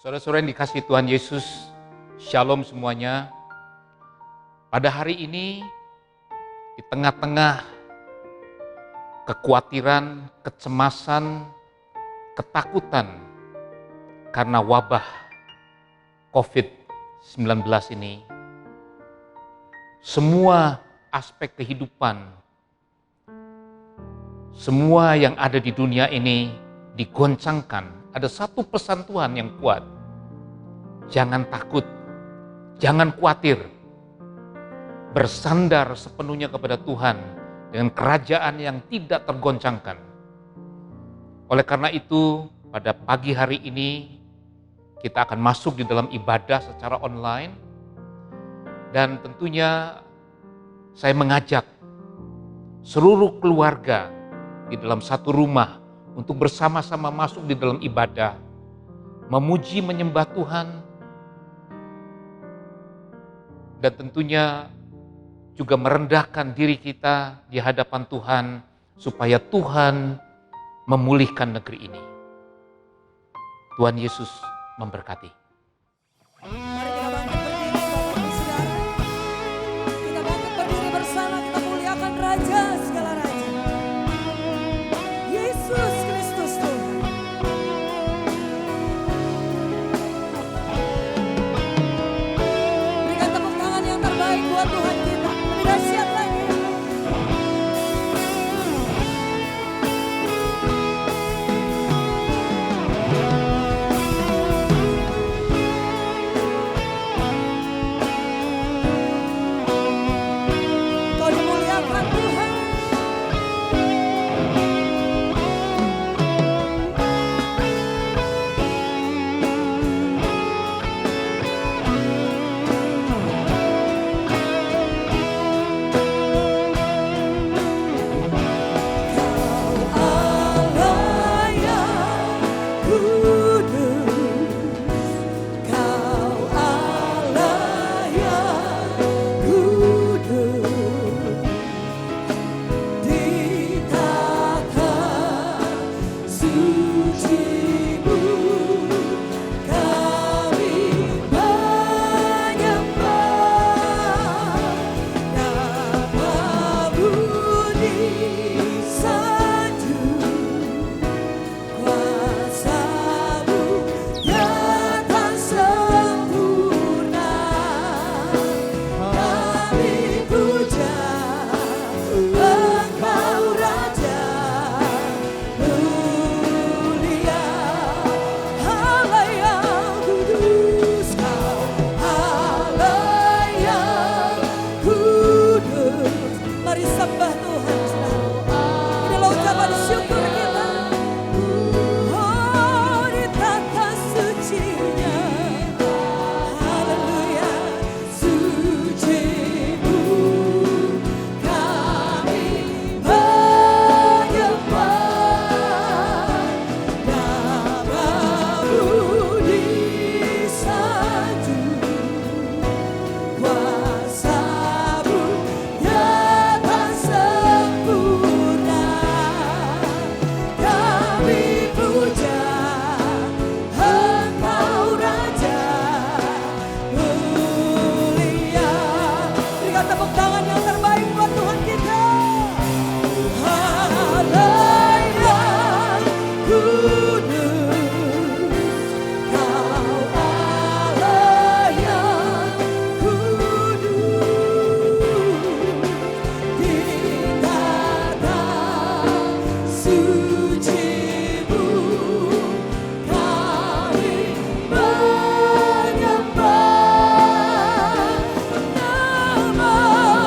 Saudara-saudara yang dikasihi Tuhan Yesus, Shalom semuanya. Pada hari ini, di tengah-tengah kekhawatiran, kecemasan, ketakutan karena wabah COVID-19 ini, semua aspek kehidupan, semua yang ada di dunia ini digoncangkan. Ada satu pesan Tuhan yang kuat. Jangan takut, jangan khawatir. Bersandar sepenuhnya kepada Tuhan dengan kerajaan yang tidak tergoncangkan. Oleh karena itu, pada pagi hari ini kita akan masuk di dalam ibadah secara online. Dan tentunya saya mengajak seluruh keluarga di dalam satu rumah untuk bersama-sama masuk di dalam ibadah, memuji menyembah Tuhan, dan tentunya juga merendahkan diri kita di hadapan Tuhan, supaya Tuhan memulihkan negeri ini. Tuhan Yesus memberkati. Mari kita bangkit berdiri, Bapak Ibu Saudara. Kita bangkit berdiri bersama, kita muliakan Raja segala Raja. Yesus Kristus Tuhan. Berikan tepuk tangan yang terbaik buat Tuhan kita. Lebih dahsyat lagi. Kau dimuliakan Tuhan. Allah yang kudus, Kau Allah yang kudus, di takat suci-Mu kami menyembah. Nama-Mu disanjung, kuasa-Mu nyata sempurna. Kami puja Engkau Raja mulia. Allah yang kudus, Kau Allah yang kudus. Mari sembah Tuhan, saudara. Inilah ucapan syukur kita. Oh, di tata sucinya. Haleluya. Suci-Mu kami menyembah. Nama-Mu disanjung, kuasa-Mu nyata sempurna. Kami puja Engkau Raja mulia. Berikan tepuk tangan yang terbaik buat Tuhan kita. Allah yang kudus, Kau Allah yang kudus, di takat suci-Mu kami menyembah. Nama-Mu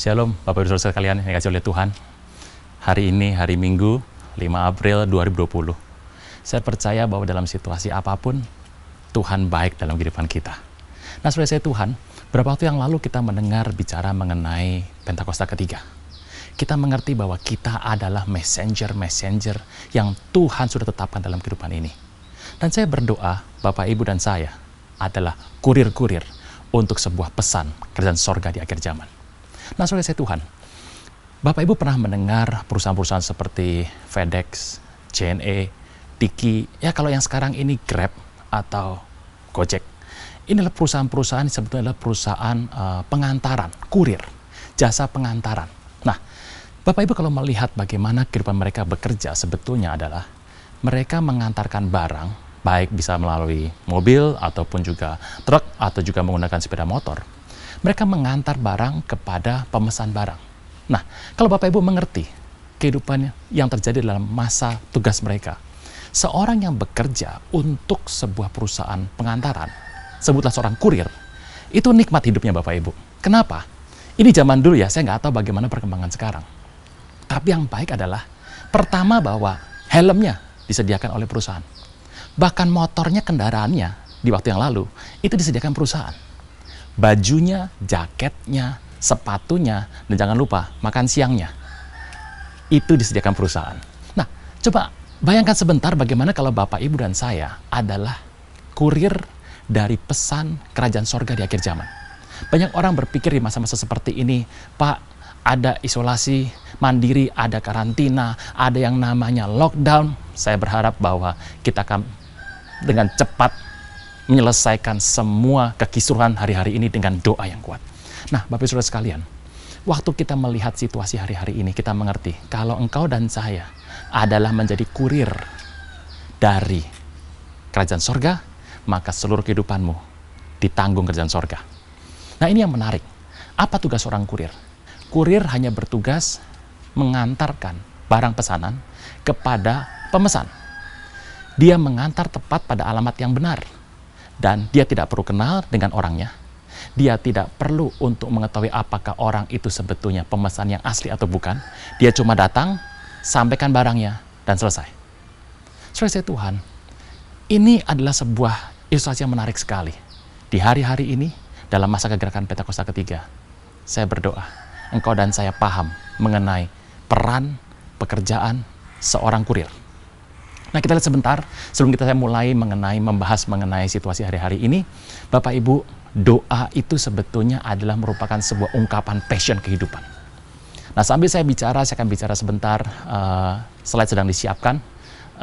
Shalom, Bapak Ibu Saudara sekalian yang dikasihi oleh Tuhan. Hari ini, hari Minggu, 5 April 2020. Saya percaya bahwa dalam situasi apapun, Tuhan baik dalam kehidupan kita. Nah, saudara saya Tuhan, beberapa waktu yang lalu kita mendengar bicara mengenai Pentakosta ketiga. Kita mengerti bahwa kita adalah messenger yang Tuhan sudah tetapkan dalam kehidupan ini. Dan saya berdoa, Bapak, Ibu, dan saya adalah kurir-kurir untuk sebuah pesan kerajaan sorga di akhir zaman. Nah, saudara saya Tuhan, Bapak Ibu pernah mendengar perusahaan-perusahaan seperti FedEx, JNE, Tiki, ya kalau yang sekarang ini Grab atau Gojek. Inilah perusahaan-perusahaan yang sebetulnya adalah perusahaan pengantaran, kurir, jasa pengantaran. Nah, Bapak Ibu kalau melihat bagaimana kehidupan mereka bekerja sebetulnya adalah mereka mengantarkan barang, baik bisa melalui mobil ataupun juga truk atau juga menggunakan sepeda motor. Mereka mengantar barang kepada pemesan barang. Nah, kalau Bapak Ibu mengerti kehidupan yang terjadi dalam masa tugas mereka, seorang yang bekerja untuk sebuah perusahaan pengantaran, sebutlah seorang kurir, itu nikmat hidupnya Bapak Ibu. Kenapa? Ini zaman dulu ya, saya nggak tahu bagaimana perkembangan sekarang. Tapi yang baik adalah, pertama bahwa helmnya disediakan oleh perusahaan. Bahkan motornya, kendaraannya, di waktu yang lalu, itu disediakan perusahaan. Bajunya, jaketnya, sepatunya, dan jangan lupa makan siangnya. Itu disediakan perusahaan. Nah, coba bayangkan sebentar bagaimana kalau Bapak, Ibu, dan saya adalah kurir dari pesan kerajaan sorga di akhir zaman. Banyak orang berpikir di masa-masa seperti ini, Pak, ada isolasi mandiri, ada karantina, ada yang namanya lockdown. Saya berharap bahwa kita akan dengan cepat menyelesaikan semua kekisruhan hari-hari ini dengan doa yang kuat. Nah, Bapak Saudara sekalian, waktu kita melihat situasi hari-hari ini, kita mengerti kalau engkau dan saya adalah menjadi kurir dari kerajaan sorga, maka seluruh kehidupanmu ditanggung kerajaan sorga. Nah, ini yang menarik. Apa tugas seorang kurir? Kurir hanya bertugas mengantarkan barang pesanan kepada pemesan. Dia mengantar tepat pada alamat yang benar. Dan dia tidak perlu kenal dengan orangnya. Dia tidak perlu untuk mengetahui apakah orang itu sebetulnya pemesan yang asli atau bukan. Dia cuma datang, sampaikan barangnya, dan selesai. Saudara Tuhan, ini adalah sebuah ilustrasi yang menarik sekali. Di hari-hari ini, dalam masa kegerakan Pentakosta ketiga, saya berdoa, engkau dan saya paham mengenai peran, pekerjaan seorang kurir. Nah, kita lihat sebentar sebelum kita mulai membahas mengenai situasi hari-hari ini. Bapak Ibu, doa itu sebetulnya adalah merupakan sebuah ungkapan passion kehidupan. Nah, sambil saya akan bicara sebentar, slide sedang disiapkan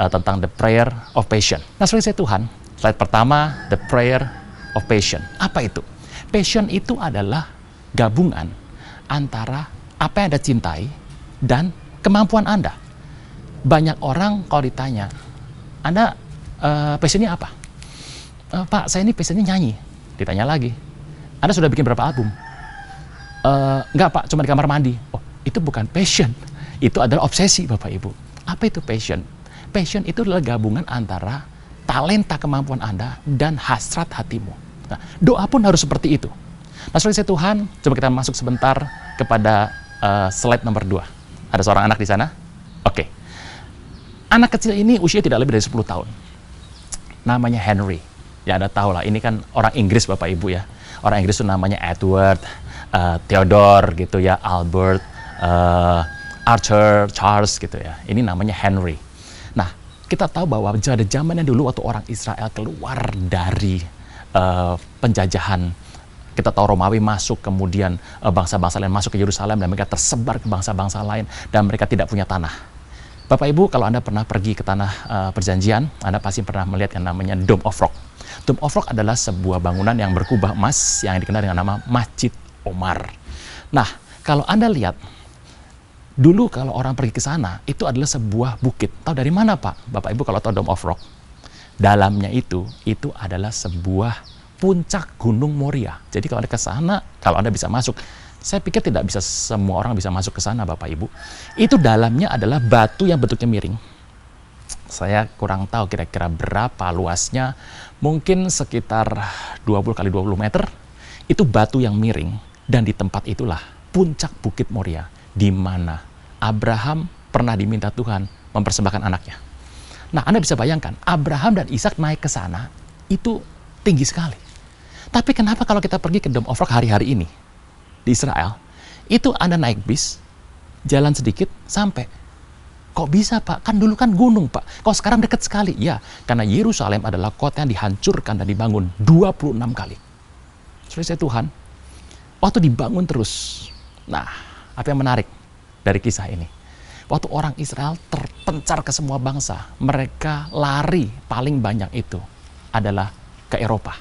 tentang the prayer of passion. Nah, saudara saya Tuhan, slide pertama, the prayer of passion. Apa itu? Passion itu adalah gabungan antara apa yang Anda cintai dan kemampuan Anda. Banyak orang kalau ditanya, Anda passionnya apa? Pak, saya ini passionnya nyanyi. Ditanya lagi, Anda sudah bikin berapa album? Enggak Pak, cuma di kamar mandi. Oh, itu bukan passion. Itu adalah obsesi Bapak Ibu. Apa itu passion? Passion itu adalah gabungan antara talenta kemampuan Anda dan hasrat hatimu. Nah, doa pun harus seperti itu. Nah, saudara saya Tuhan, coba kita masuk sebentar kepada slide nomor 2. Ada seorang anak di sana? Oke. Anak kecil ini usia tidak lebih dari 10 tahun. Namanya Henry. Ya, Anda tahu lah, ini kan orang Inggris Bapak Ibu ya. Orang Inggris itu namanya Edward, Theodore gitu ya, Albert, Arthur, Charles gitu ya. Ini namanya Henry. Nah, kita tahu bahwa pada zamannya dulu waktu orang Israel keluar dari penjajahan, kita tahu Romawi masuk, kemudian bangsa-bangsa lain masuk ke Yerusalem, dan mereka tersebar ke bangsa-bangsa lain, dan mereka tidak punya tanah. Bapak Ibu, kalau Anda pernah pergi ke tanah perjanjian, Anda pasti pernah melihat yang namanya Dome of Rock. Dome of Rock adalah sebuah bangunan yang berkubah emas yang dikenal dengan nama Masjid Omar. Nah, kalau Anda lihat, dulu kalau orang pergi ke sana, itu adalah sebuah bukit. Tahu dari mana Pak? Bapak Ibu kalau tahu Dome of Rock, dalamnya itu adalah sebuah puncak Gunung Moria. Jadi kalau Anda ke sana, kalau Anda bisa masuk, saya pikir tidak bisa semua orang bisa masuk ke sana Bapak Ibu. Itu dalamnya adalah batu yang bentuknya miring. Saya kurang tahu kira-kira berapa luasnya, mungkin sekitar 20 kali 20 meter. Itu batu yang miring, dan di tempat itulah puncak Bukit Moria, di mana Abraham pernah diminta Tuhan mempersembahkan anaknya. Nah, Anda bisa bayangkan, Abraham dan Ishak naik ke sana, itu tinggi sekali. Tapi kenapa kalau kita pergi ke Dome of Rock hari-hari ini, di Israel, itu Anda naik bis, jalan sedikit, sampai. Kok bisa, Pak? Kan dulu kan gunung, Pak. Kok sekarang dekat sekali? Ya, karena Yerusalem adalah kota yang dihancurkan dan dibangun 26 kali. Saudara Tuhan, waktu dibangun terus. Nah, apa yang menarik dari kisah ini? Waktu orang Israel terpencar ke semua bangsa, mereka lari paling banyak itu adalah ke Eropa.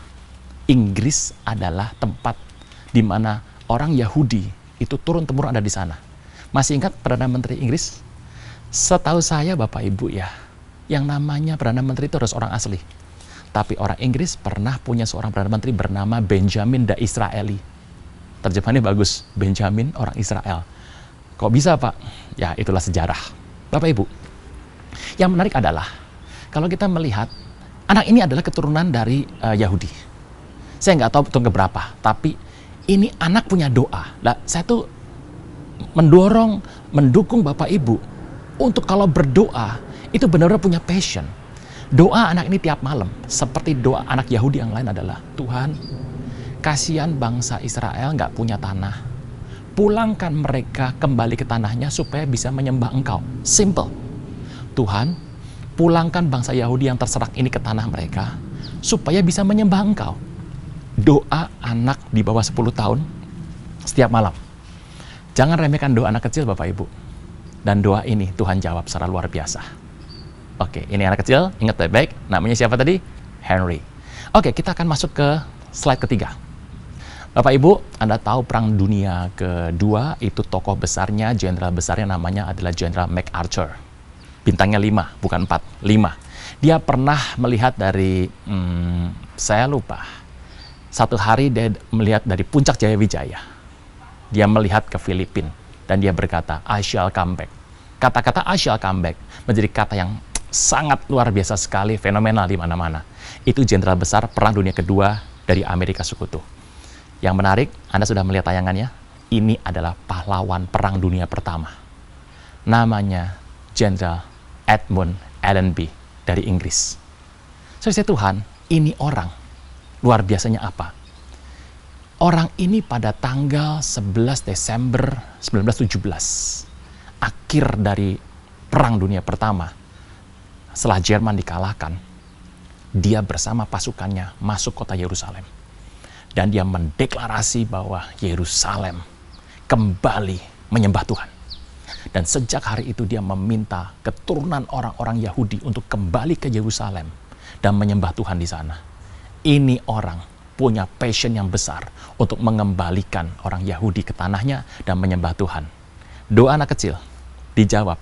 Inggris adalah tempat di mana orang Yahudi itu turun-temurun ada di sana. Masih ingat Perdana Menteri Inggris? Setahu saya Bapak Ibu ya, yang namanya Perdana Menteri itu harus orang asli. Tapi orang Inggris pernah punya seorang Perdana Menteri bernama Benjamin the Israeli. Terjemahannya bagus, Benjamin orang Israel. Kok bisa, Pak? Ya, itulah sejarah. Bapak Ibu, yang menarik adalah kalau kita melihat anak ini adalah keturunan dari Yahudi. Saya nggak tahu betul keberapa, tapi ini anak punya doa. Nah, saya tuh mendukung Bapak Ibu untuk kalau berdoa itu benar-benar punya passion. Doa anak ini tiap malam, seperti doa anak Yahudi yang lain adalah, Tuhan, kasihan bangsa Israel nggak punya tanah. Pulangkan mereka kembali ke tanahnya supaya bisa menyembah Engkau. Simple. Tuhan, pulangkan bangsa Yahudi yang terserak ini ke tanah mereka supaya bisa menyembah Engkau. Doa anak di bawah 10 tahun setiap malam. Jangan remehkan doa anak kecil Bapak Ibu. Dan doa ini Tuhan jawab secara luar biasa. Oke, ini anak kecil, ingat baik-baik. Namanya siapa tadi? Henry. Oke, kita akan masuk ke slide ketiga. Bapak Ibu, Anda tahu Perang Dunia Kedua, itu tokoh besarnya, jenderal besarnya namanya adalah Jenderal MacArthur. Bintangnya 5, bukan 4, 5. Dia pernah melihat dari, saya lupa, satu hari dia melihat dari puncak Jayawijaya. Dia melihat ke Filipina, dan dia berkata, I shall come back. Kata-kata I shall come back menjadi kata yang sangat luar biasa sekali, fenomenal di mana-mana. Itu jenderal besar Perang Dunia Kedua dari Amerika Sekutu. Yang menarik, Anda sudah melihat tayangannya, ini adalah pahlawan Perang Dunia Pertama. Namanya Jenderal Edmund Allenby dari Inggris. Saudara Tuhan, ini orang, luar biasanya apa? Orang ini pada tanggal 11 Desember 1917, akhir dari Perang Dunia Pertama, setelah Jerman dikalahkan, dia bersama pasukannya masuk kota Yerusalem. Dan dia mendeklarasi bahwa Yerusalem kembali menyembah Tuhan. Dan sejak hari itu dia meminta keturunan orang-orang Yahudi untuk kembali ke Yerusalem dan menyembah Tuhan di sana. Ini orang punya passion yang besar untuk mengembalikan orang Yahudi ke tanahnya dan menyembah Tuhan. Doa anak kecil dijawab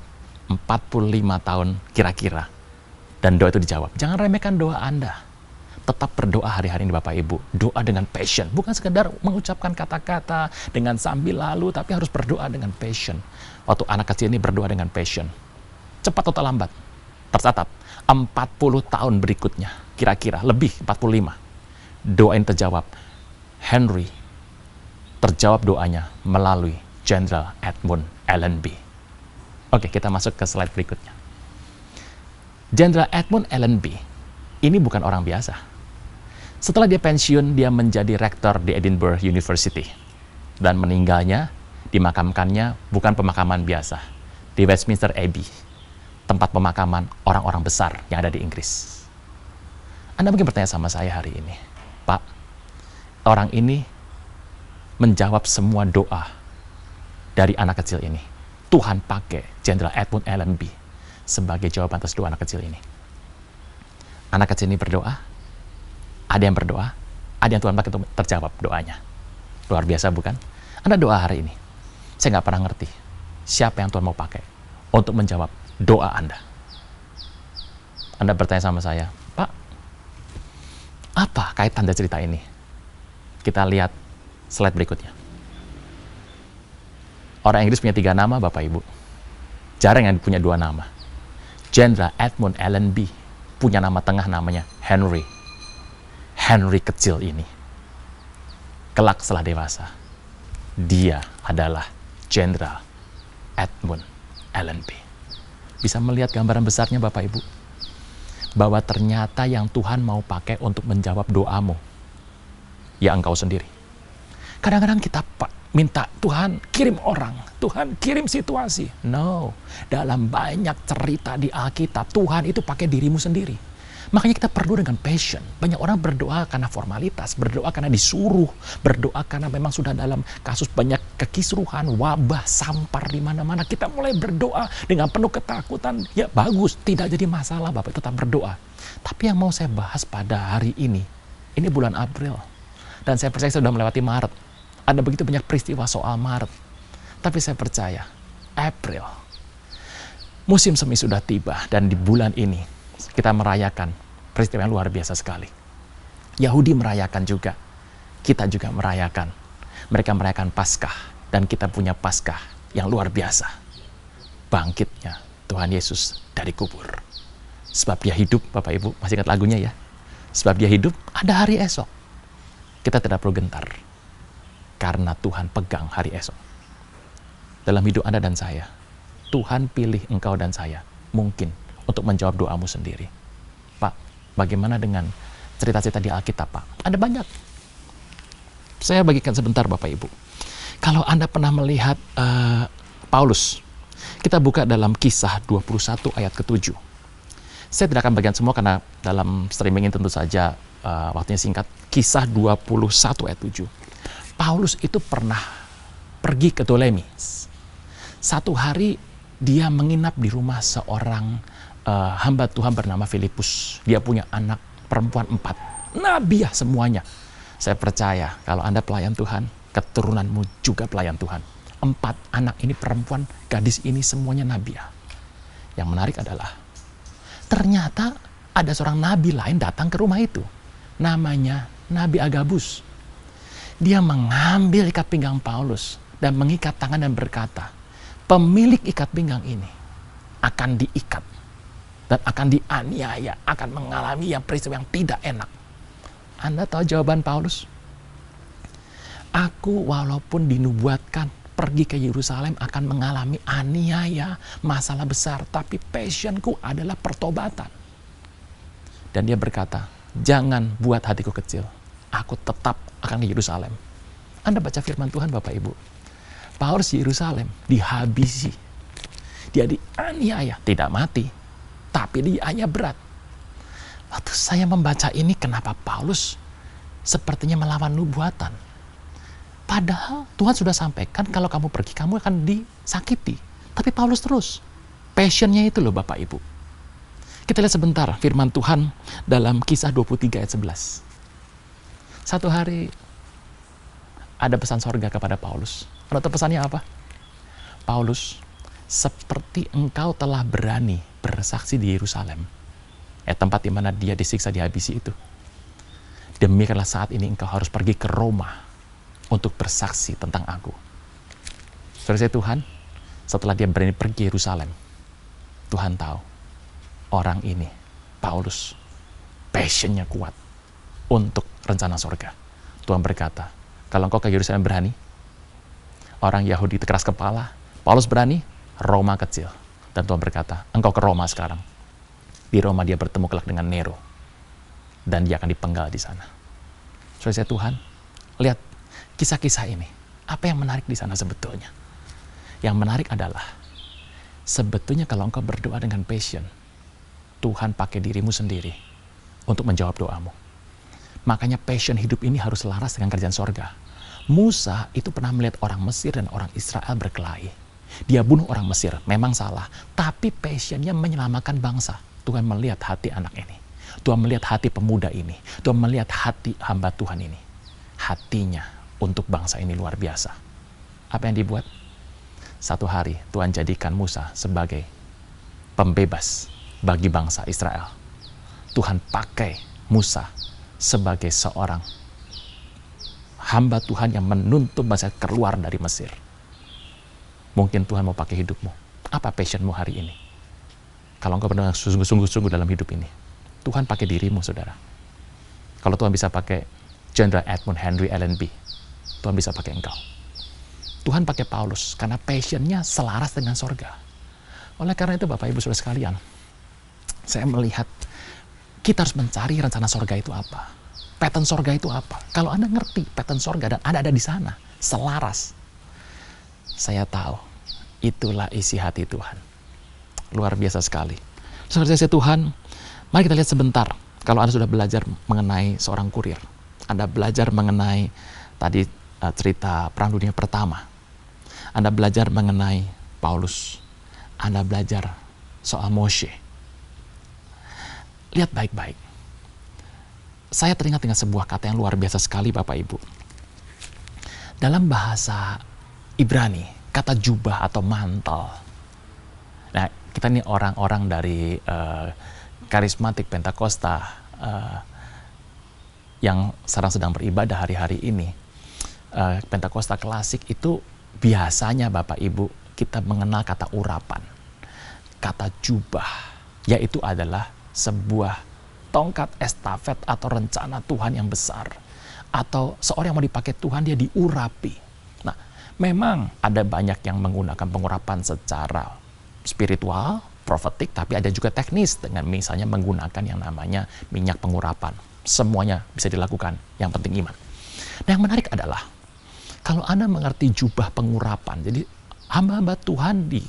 45 tahun kira-kira. Dan doa itu dijawab. Jangan remehkan doa Anda. Tetap berdoa hari-hari ini Bapak Ibu. Doa dengan passion. Bukan sekedar mengucapkan kata-kata dengan sambil lalu, tapi harus berdoa dengan passion. Waktu anak kecil ini berdoa dengan passion. Cepat atau lambat. Tercatat. 40 tahun berikutnya. Kira-kira. Lebih 45. Doa ini terjawab. Henry terjawab doanya melalui Jenderal Edmund Allenby. Oke, kita masuk ke slide berikutnya. Jenderal Edmund Allenby ini bukan orang biasa. Setelah dia pensiun, dia menjadi rektor di Edinburgh University. Dan meninggalnya, dimakamkannya bukan pemakaman biasa, di Westminster Abbey, tempat pemakaman orang-orang besar yang ada di Inggris. Anda mungkin bertanya sama saya hari ini, Pak, orang ini menjawab semua doa dari anak kecil ini. Tuhan pakai Jenderal Edmund Allenby sebagai jawaban atas doa anak kecil ini. Anak kecil ini berdoa, ada yang berdoa, ada yang Tuhan pakai untuk terjawab doanya. Luar biasa bukan? Anda doa hari ini, saya nggak pernah ngerti siapa yang Tuhan mau pakai untuk menjawab doa Anda. Anda bertanya sama saya, Pak, apa kaitan dari cerita ini? Kita lihat slide berikutnya. Orang Inggris punya 3 nama, Bapak Ibu. Jarang yang punya 2 nama. Jenderal Edmund Allenby punya nama tengah namanya Henry. Henry kecil ini. Kelak setelah dewasa, Dia adalah Jenderal Edmund Allenby. Bisa melihat gambaran besarnya Bapak Ibu? Bahwa ternyata yang Tuhan mau pakai untuk menjawab doamu, ya engkau sendiri. Kadang-kadang kita minta Tuhan kirim orang, Tuhan kirim situasi. No, dalam banyak cerita di Alkitab, Tuhan itu pakai dirimu sendiri. Makanya kita perlu dengan passion. Banyak orang berdoa karena formalitas, berdoa karena disuruh, berdoa karena memang sudah dalam kasus banyak kekisruhan, wabah, sampar di mana-mana. Kita mulai berdoa dengan penuh ketakutan. Ya bagus, tidak jadi masalah Bapak, tetap berdoa. Tapi yang mau saya bahas pada hari ini bulan April. Dan saya percaya sudah melewati Maret. Ada begitu banyak peristiwa soal Maret. Tapi saya percaya, April, musim semi sudah tiba. Dan di bulan ini, kita merayakan peristiwa yang luar biasa sekali. Yahudi merayakan juga. Kita juga merayakan. Mereka merayakan Paskah. Dan kita punya Paskah yang luar biasa. Bangkitnya Tuhan Yesus dari kubur. Sebab dia hidup, Bapak Ibu. Masih ingat lagunya ya? Sebab dia hidup, ada hari esok. Kita tidak perlu gentar. Karena Tuhan pegang hari esok. Dalam hidup Anda dan saya, Tuhan pilih engkau dan saya. Mungkin untuk menjawab doamu sendiri. Pak, bagaimana dengan cerita-cerita di Alkitab, Pak? Ada banyak. Saya bagikan sebentar, Bapak Ibu. Kalau Anda pernah melihat Paulus, kita buka dalam Kisah 21 ayat ke-7. Saya tidak akan bagian semua karena dalam streaming ini tentu saja waktunya singkat. Kisah 21 ayat 7. Paulus itu pernah pergi ke Ptolemies. Satu hari dia menginap di rumah seorang hamba Tuhan bernama Filipus. Dia punya anak perempuan 4. Nabiah semuanya. Saya percaya kalau Anda pelayan Tuhan, keturunanmu juga pelayan Tuhan. 4 anak ini perempuan, gadis ini semuanya nabiah. Yang menarik adalah, ternyata ada seorang nabi lain datang ke rumah itu. Namanya Nabi Agabus. Dia mengambil ikat pinggang Paulus dan mengikat tangan dan berkata, pemilik ikat pinggang ini akan diikat dan akan dianiaya, akan mengalami yang peristiwa yang tidak enak. Anda tahu jawaban Paulus? Aku walaupun dinubuatkan pergi ke Yerusalem akan mengalami aniaya, masalah besar, tapi passionku adalah pertobatan. Dan dia berkata, jangan buat hatiku kecil. Aku tetap akan ke Yerusalem. Anda baca firman Tuhan Bapak Ibu. Paulus di Yerusalem dihabisi. Dia dianiaya, tidak mati, tapi dianiaya berat. Waktu saya membaca ini, kenapa Paulus sepertinya melawan nubuatan? Padahal Tuhan sudah sampaikan kalau kamu pergi, kamu akan disakiti. Tapi Paulus terus. Passionnya itu loh Bapak Ibu. Kita lihat sebentar firman Tuhan dalam Kisah 23 ayat 11. Satu hari ada pesan sorga kepada Paulus. Ada pesannya apa? Paulus, seperti engkau telah berani bersaksi di Yerusalem, tempat di mana dia disiksa, dihabisi itu. Demikianlah saat ini engkau harus pergi ke Roma untuk bersaksi tentang aku. Saudara saya Tuhan, setelah dia berani pergi Yerusalem, Tuhan tahu orang ini, Paulus, passionnya kuat untuk rencana sorga. Tuhan berkata, kalau engkau ke Yerusalem berani, orang Yahudi itu keras kepala, Paulus berani, Roma kecil. Dan Tuhan berkata, engkau ke Roma sekarang. Di Roma dia bertemu kelak dengan Nero. Dan dia akan dipenggal di sana. Saudara saya Tuhan, lihat kisah-kisah ini. Apa yang menarik di sana sebetulnya? Yang menarik adalah, sebetulnya kalau engkau berdoa dengan passion, Tuhan pakai dirimu sendiri untuk menjawab doamu. Makanya passion hidup ini harus selaras dengan kerjaan sorga. Musa itu pernah melihat orang Mesir dan orang Israel berkelahi. Dia bunuh orang Mesir, memang salah. Tapi passionnya menyelamatkan bangsa. Tuhan melihat hati anak ini. Tuhan melihat hati pemuda ini. Tuhan melihat hati hamba Tuhan ini. Hatinya untuk bangsa ini luar biasa. Apa yang dibuat? Satu hari Tuhan jadikan Musa sebagai pembebas bagi bangsa Israel. Tuhan pakai Musa sebagai seorang hamba Tuhan yang menuntun bangsa keluar dari Mesir. Mungkin Tuhan mau pakai hidupmu. Apa passionmu hari ini? Kalau engkau benar sungguh-sungguh dalam hidup ini, Tuhan pakai dirimu, saudara. Kalau Tuhan bisa pakai Jenderal Edmund Henry Allenby, Tuhan bisa pakai engkau. Tuhan pakai Paulus karena passionnya selaras dengan sorga. Oleh karena itu Bapak Ibu Saudara sekalian, saya melihat kita harus mencari rencana sorga itu apa. Pattern sorga itu apa. Kalau Anda ngerti pattern sorga dan Anda ada di sana, selaras, saya tahu itulah isi hati Tuhan. Luar biasa sekali. Saudara-saudara Tuhan, mari kita lihat sebentar. Kalau Anda sudah belajar mengenai seorang kurir, Anda belajar mengenai tadi cerita Perang Dunia Pertama, Anda belajar mengenai Paulus, Anda belajar soal Moshe. Lihat baik-baik. Saya teringat dengan sebuah kata yang luar biasa sekali Bapak Ibu. Dalam bahasa Ibrani, kata jubah atau mantel. Nah, kita ini orang-orang dari karismatik Pentakosta yang sekarang sedang beribadah hari-hari ini. Pentakosta klasik itu biasanya Bapak Ibu kita mengenal kata urapan, kata jubah, yaitu adalah sebuah tongkat estafet atau rencana Tuhan yang besar, atau seorang yang mau dipakai Tuhan dia diurapi. Nah, memang ada banyak yang menggunakan pengurapan secara spiritual, profetik, tapi ada juga teknis dengan misalnya menggunakan yang namanya minyak pengurapan. Semuanya bisa dilakukan, yang penting iman. Nah, yang menarik adalah kalau Anda mengerti jubah pengurapan, jadi hamba-hamba Tuhan di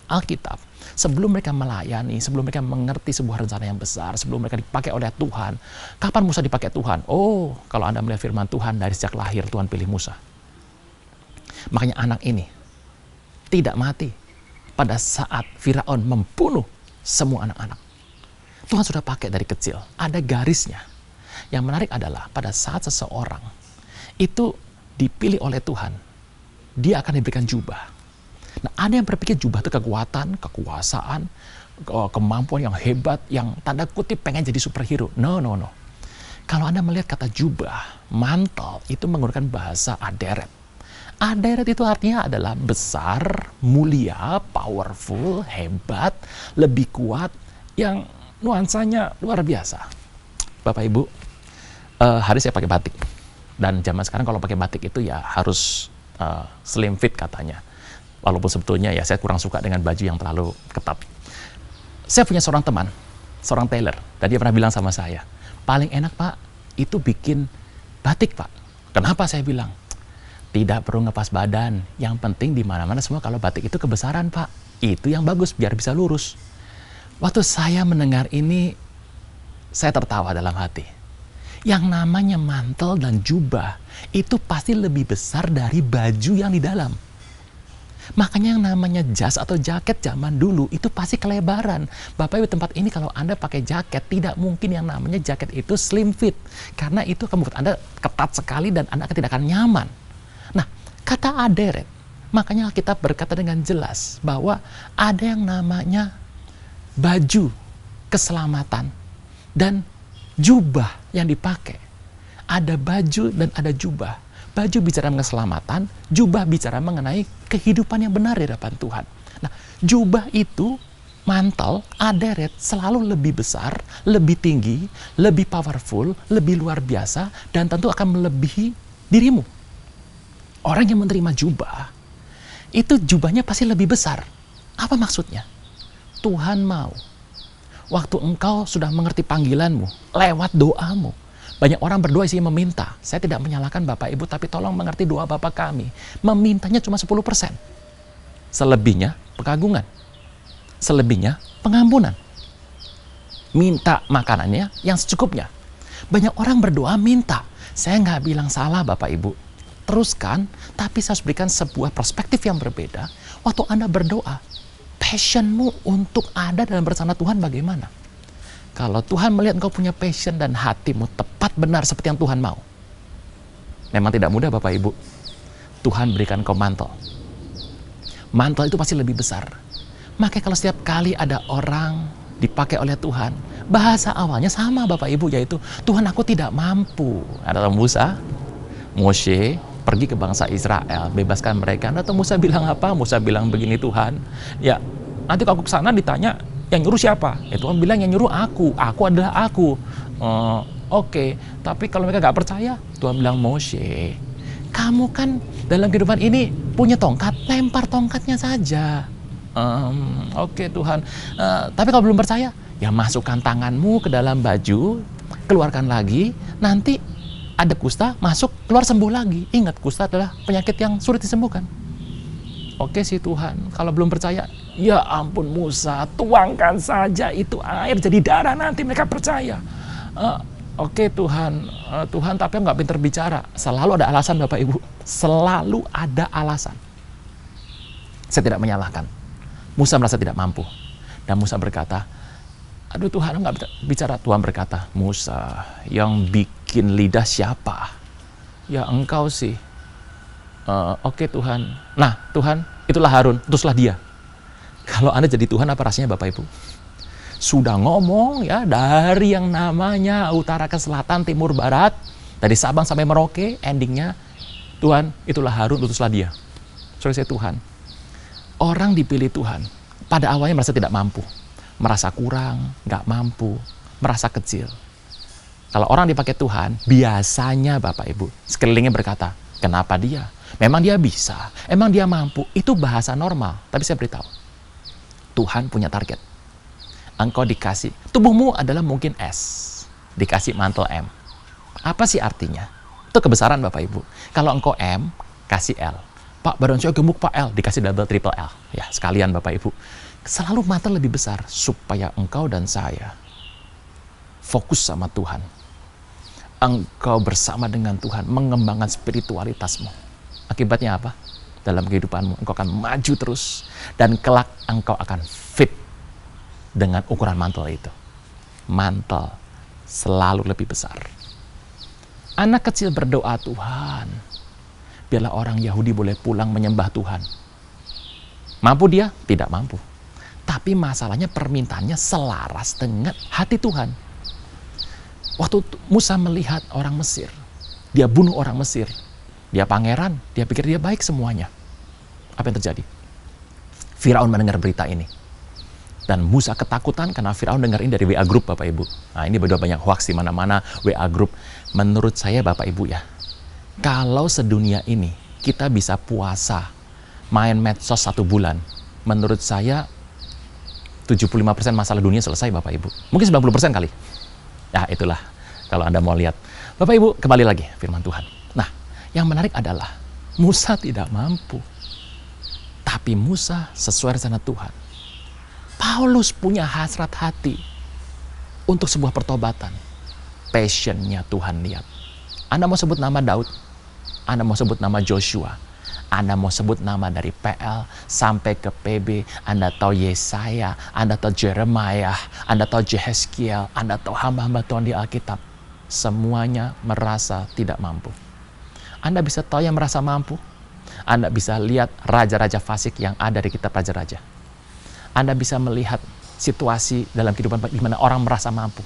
Alkitab, sebelum mereka melayani, sebelum mereka mengerti sebuah rencana yang besar, sebelum mereka dipakai oleh Tuhan, kapan Musa dipakai Tuhan? Oh, kalau Anda melihat firman Tuhan dari sejak lahir, Tuhan pilih Musa. Makanya anak ini tidak mati pada saat Firaun membunuh semua anak-anak. Tuhan sudah pakai dari kecil, ada garisnya. Yang menarik adalah pada saat seseorang itu dipilih oleh Tuhan, dia akan diberikan jubah. Nah, ada yang berpikir jubah itu kekuatan, kekuasaan, kemampuan yang hebat, yang tanda kutip pengen jadi superhero. No. Kalau Anda melihat kata jubah, mantel, itu menggunakan bahasa aderet. Aderet itu artinya adalah besar, mulia, powerful, hebat, lebih kuat, yang nuansanya luar biasa. Bapak Ibu, hari saya pakai batik. Dan zaman sekarang kalau pakai batik itu ya harus slim fit katanya. Walaupun sebetulnya ya saya kurang suka dengan baju yang terlalu ketat. Saya punya seorang teman, seorang tailor, dan dia pernah bilang sama saya, paling enak Pak, itu bikin batik Pak. Kenapa saya bilang? Tidak perlu ngepas badan, yang penting di mana-mana semua kalau batik itu kebesaran Pak. Itu yang bagus biar bisa lurus. Waktu saya mendengar ini, saya tertawa dalam hati. Yang namanya mantel dan jubah itu pasti lebih besar dari baju yang di dalam. Makanya yang namanya jas atau jaket zaman dulu itu pasti kelebaran. Bapak Ibu, tempat ini kalau Anda pakai jaket, tidak mungkin yang namanya jaket itu slim fit. Karena itu akan membuat Anda ketat sekali dan Anda tidak akan nyaman. Nah, kata aderet, makanya kita berkata dengan jelas bahwa ada yang namanya baju keselamatan dan jubah yang dipakai. Ada baju dan ada jubah. Baju bicara mengenai keselamatan, jubah bicara mengenai kehidupan yang benar di hadapan Tuhan. Nah, jubah itu, mantel, aderet selalu lebih besar, lebih tinggi, lebih powerful, lebih luar biasa, dan tentu akan melebihi dirimu. Orang yang menerima jubah, itu jubahnya pasti lebih besar. Apa maksudnya? Tuhan mau, waktu engkau sudah mengerti panggilanmu, lewat doamu, banyak orang berdoa isinya meminta. Saya tidak menyalahkan Bapak Ibu, tapi tolong mengerti doa Bapak kami. Memintanya cuma 10%. Selebihnya pengagungan. Selebihnya pengampunan. Minta makanannya yang secukupnya. Banyak orang berdoa minta. Saya nggak bilang salah Bapak Ibu. Teruskan, tapi saya harus berikan sebuah perspektif yang berbeda. Waktu Anda berdoa, passionmu untuk ada dalam bersama Tuhan bagaimana? Kalau Tuhan melihat engkau punya passion dan hatimu tepat benar seperti yang Tuhan mau. Memang tidak mudah Bapak Ibu. Tuhan berikan engkau mantel. Mantel itu pasti lebih besar. Makanya kalau setiap kali ada orang dipakai oleh Tuhan, bahasa awalnya sama Bapak Ibu, yaitu Tuhan aku tidak mampu. Ada Musa, Moshe pergi ke bangsa Israel, bebaskan mereka. Atau Musa bilang apa? Musa bilang begini, Tuhan, ya nanti kalau aku kesana ditanya, yang nyuruh siapa? Ya Tuhan bilang yang nyuruh aku adalah aku. Oke. Tapi kalau mereka gak percaya, Tuhan bilang Moshe, Kamu kan dalam kehidupan ini punya tongkat, lempar tongkatnya saja. Oke Tuhan, tapi kalau belum percaya, ya masukkan tanganmu ke dalam baju, keluarkan lagi, nanti ada kusta, masuk, keluar, sembuh lagi. Ingat, kusta adalah penyakit yang sulit disembuhkan. Oke sih Tuhan, kalau belum percaya, ya ampun Musa, tuangkan saja itu air jadi darah, nanti mereka percaya. Oke Tuhan, Tuhan tapi nggak pintar bicara. Selalu ada alasan Bapak Ibu, selalu ada alasan. Saya tidak menyalahkan. Musa merasa tidak mampu. Dan Musa berkata, aduh Tuhan nggak bisa bicara. Tuhan berkata, Musa, yang bikin lidah siapa? Ya engkau sih. Oke Tuhan. Nah Tuhan, itulah Harun, utuslah dia. Kalau Anda jadi Tuhan, apa rasanya Bapak Ibu? Sudah ngomong ya dari yang namanya utara ke selatan, timur, barat, dari Sabang sampai Merauke, endingnya Tuhan, itulah Harun, utuslah dia. Sorry saya Tuhan. Orang dipilih Tuhan, pada awalnya merasa tidak mampu, merasa kurang, nggak mampu, merasa kecil. Kalau orang dipakai Tuhan, biasanya Bapak Ibu, sekelilingnya berkata, kenapa dia? Memang dia bisa, emang dia mampu, itu bahasa normal. Tapi saya beritahu, Tuhan punya target. Engkau dikasih, tubuhmu adalah mungkin S, dikasih mantel M. Apa sih artinya? Itu kebesaran Bapak Ibu. Kalau engkau M, kasih L. Pak, badan saya gemuk Pak, L, dikasih double triple L. Ya, sekalian Bapak Ibu. Selalu mantel lebih besar, supaya engkau dan saya fokus sama Tuhan. Engkau bersama dengan Tuhan, mengembangkan spiritualitasmu. Akibatnya apa? Dalam kehidupanmu, engkau akan maju terus. Dan kelak engkau akan fit dengan ukuran mantel itu. Mantel selalu lebih besar. Anak kecil berdoa, Tuhan, biarlah orang Yahudi boleh pulang menyembah Tuhan. Mampu dia? Tidak mampu. Tapi masalahnya permintaannya selaras dengan hati Tuhan. Waktu Musa melihat orang Mesir, dia bunuh orang Mesir. Dia pangeran, dia pikir dia baik semuanya. Apa yang terjadi? Firaun mendengar berita ini. Dan Musa ketakutan karena Firaun dengar ini dari WA Group Bapak Ibu. Nah ini udah banyak hoax di mana-mana WA Group. Menurut saya Bapak Ibu ya, kalau sedunia ini kita bisa puasa, main medsos 1 bulan, menurut saya 75% masalah dunia selesai Bapak Ibu. Mungkin 90% kali. Nah itulah kalau Anda mau lihat. Bapak Ibu kembali lagi firman Tuhan. Nah yang menarik adalah Musa tidak mampu. Tapi Musa sesuai rencana Tuhan. Paulus punya hasrat hati untuk sebuah pertobatan. Passionnya Tuhan lihat. Anda mau sebut nama Daud, Anda mau sebut nama Joshua, Anda mau sebut nama dari PL sampai ke PB, Anda tahu Yesaya, Anda tahu Jeremiah, Anda tahu Jehezkiel, Anda tahu hamba-hamba Tuhan di Alkitab. Semuanya merasa tidak mampu. Anda bisa tahu yang merasa mampu. Anda bisa lihat raja-raja fasik yang ada di kitab raja-raja. Anda bisa melihat situasi dalam kehidupan di mana orang merasa mampu.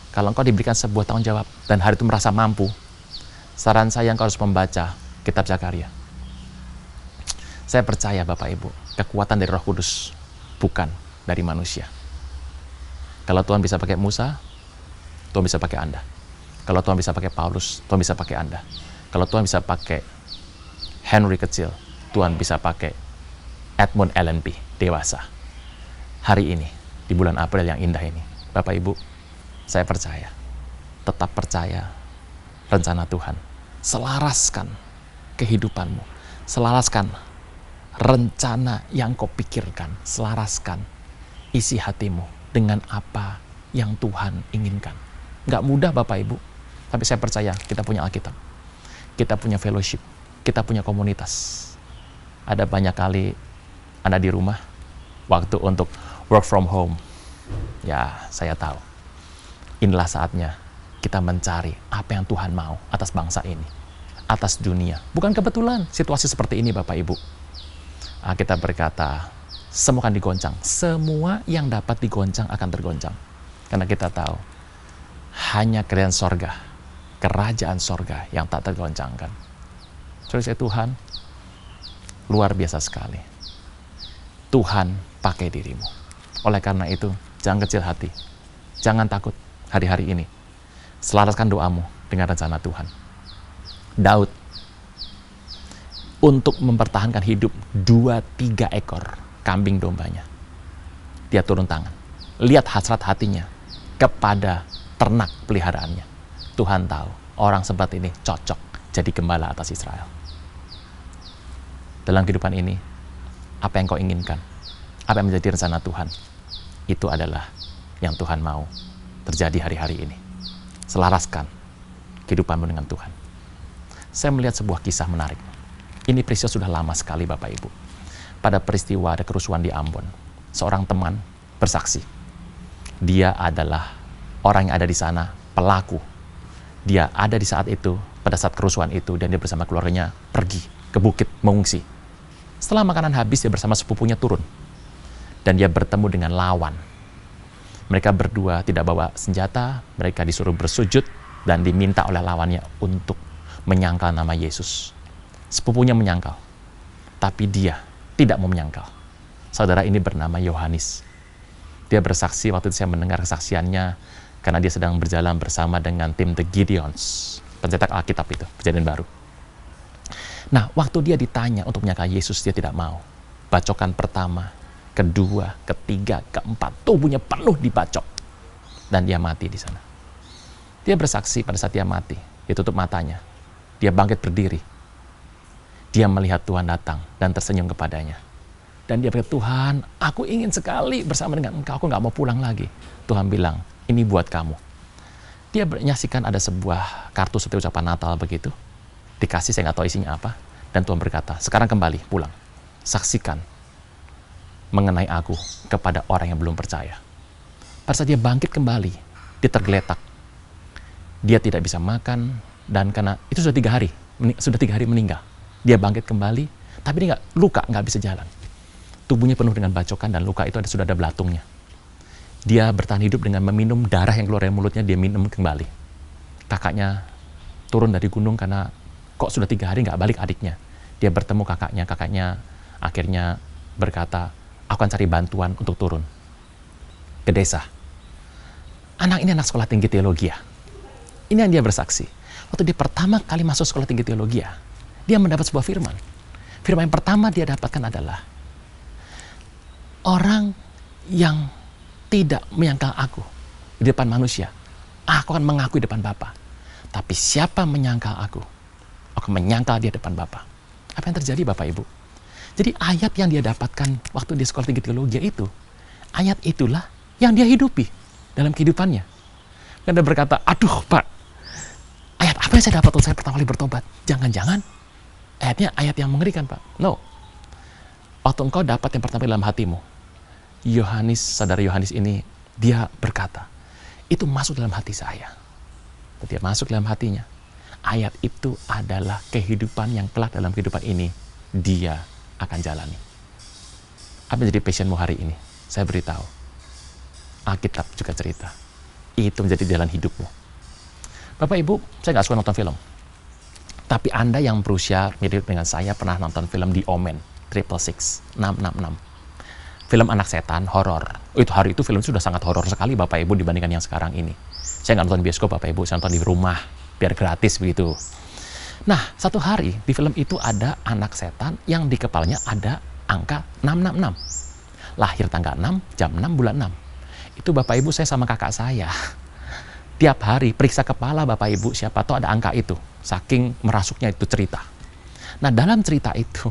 Kalau engkau diberikan sebuah tanggung jawab dan hari itu merasa mampu, saran saya engkau harus membaca kitab Zakaria. Saya percaya Bapak Ibu, kekuatan dari Roh Kudus, bukan dari manusia. Kalau Tuhan bisa pakai Musa, Tuhan bisa pakai Anda. Kalau Tuhan bisa pakai Paulus, Tuhan bisa pakai Anda. Kalau Tuhan bisa pakai Henry kecil, Tuhan bisa pakai Edmund LNP dewasa. Hari ini, di bulan April yang indah ini, Bapak Ibu, saya percaya, tetap percaya rencana Tuhan. Selaraskan kehidupanmu, selaraskan rencana yang kau pikirkan, selaraskan isi hatimu dengan apa yang Tuhan inginkan. Nggak mudah Bapak Ibu, tapi saya percaya kita punya Alkitab, kita punya fellowship, kita punya komunitas. Ada banyak kali Anda di rumah, waktu untuk work from home. Ya, saya tahu. Inilah saatnya kita mencari apa yang Tuhan mau atas bangsa ini, atas dunia. Bukan kebetulan situasi seperti ini Bapak Ibu. Kita berkata, semua akan digoncang. Semua yang dapat digoncang akan tergoncang. Karena kita tahu, hanya kerajaan sorga yang tak tergoncangkan. Saudara Tuhan, luar biasa sekali. Tuhan pakai dirimu. Oleh karena itu, jangan kecil hati. Jangan takut hari-hari ini. Selaraskan doamu dengan rencana Tuhan. Daud untuk mempertahankan hidup 2-3 ekor kambing dombanya. Dia turun tangan. Lihat hasrat hatinya kepada ternak peliharaannya. Tuhan tahu orang seperti ini cocok jadi gembala atas Israel. Dalam kehidupan ini, apa yang kau inginkan, apa yang menjadi rencana Tuhan, itu adalah yang Tuhan mau terjadi hari-hari ini. Selaraskan kehidupanmu dengan Tuhan. Saya melihat sebuah kisah menarik. Ini peristiwa sudah lama sekali Bapak Ibu. Pada peristiwa ada kerusuhan di Ambon, seorang teman bersaksi. Dia adalah orang yang ada di sana, pelaku. Dia ada di saat itu, pada saat kerusuhan itu, dan dia bersama keluarganya pergi ke bukit mengungsi. Setelah makanan habis, dia bersama sepupunya turun. Dan dia bertemu dengan lawan. Mereka berdua tidak bawa senjata, mereka disuruh bersujud, dan diminta oleh lawannya untuk menyangkal nama Yesus. Sepupunya menyangkal, tapi dia tidak mau menyangkal. Saudara ini bernama Yohanes. Dia bersaksi, waktu itu saya mendengar kesaksiannya, karena dia sedang berjalan bersama dengan tim The Gideons, pencetak Alkitab itu, Perjanjian Baru. Nah, waktu dia ditanya untuk menyangkal Yesus, dia tidak mau. Bacokan pertama, kedua, ketiga, keempat, tubuhnya penuh dibacok. Dan dia mati di sana. Dia bersaksi pada saat dia mati, dia tutup matanya. Dia bangkit berdiri. Dia melihat Tuhan datang dan tersenyum kepadanya. Dan dia berkata, Tuhan, aku ingin sekali bersama dengan Engkau, aku nggak mau pulang lagi. Tuhan bilang, ini buat kamu. Dia menyaksikan ada sebuah kartu seperti ucapan Natal begitu. Dikasih, saya nggak tahu isinya apa. Dan Tuhan berkata, sekarang kembali, pulang. Saksikan mengenai aku kepada orang yang belum percaya. Pada saat dia bangkit kembali, dia tergeletak. Dia tidak bisa makan, dan karena itu sudah 3 hari meninggal. Dia bangkit kembali, tapi dia nggak bisa jalan. Tubuhnya penuh dengan bacokan dan luka itu sudah ada belatungnya. Dia bertahan hidup dengan meminum darah yang keluar dari mulutnya, dia minum kembali. Kakaknya turun dari gunung karena kok sudah 3 hari nggak balik adiknya. Dia bertemu kakaknya akhirnya berkata, aku akan cari bantuan untuk turun ke desa. Anak ini anak sekolah tinggi teologi ya. Ini yang dia bersaksi. Waktu dia pertama kali masuk sekolah tinggi teologi ya, dia mendapat sebuah firman. Firman yang pertama dia dapatkan adalah, orang yang tidak menyangkal aku di depan manusia, aku akan mengakui depan Bapa. Tapi siapa menyangkal aku akan menyangkal dia depan Bapa. Apa yang terjadi Bapak Ibu? Jadi ayat yang dia dapatkan waktu di sekolah tinggi teologi itu, ayat itulah yang dia hidupi dalam kehidupannya. Dan dia berkata, aduh Pak, ayat apa yang saya dapat waktu saya pertama kali bertobat? Jangan-jangan ayatnya ayat yang mengerikan Pak. No. Waktu engkau dapat yang pertama dalam hatimu, Yohanes, saudara Yohanes ini, dia berkata, itu masuk dalam hati saya. Dia masuk dalam hatinya. Ayat itu adalah kehidupan yang kelak dalam kehidupan ini dia akan jalani. Apa yang jadi passionmu hari ini? Saya beritahu. Alkitab juga cerita. Itu menjadi jalan hidupmu. Bapak Ibu, saya nggak suka nonton film. Tapi Anda yang berusia mirip dengan saya pernah nonton film The Omen, 666. Film anak setan, horor. Hari itu film sudah sangat horor sekali Bapak Ibu dibandingkan yang sekarang ini. Saya nggak nonton di bioskop Bapak Ibu, saya nonton di rumah, biar gratis begitu. Nah, satu hari di film itu ada anak setan yang di kepalanya ada angka 666. Lahir tanggal 6, jam 6, bulan 6. Itu Bapak Ibu saya sama kakak saya. Tiap hari periksa kepala Bapak Ibu, siapa tahu ada angka itu. Saking merasuknya itu cerita. Nah, dalam cerita itu,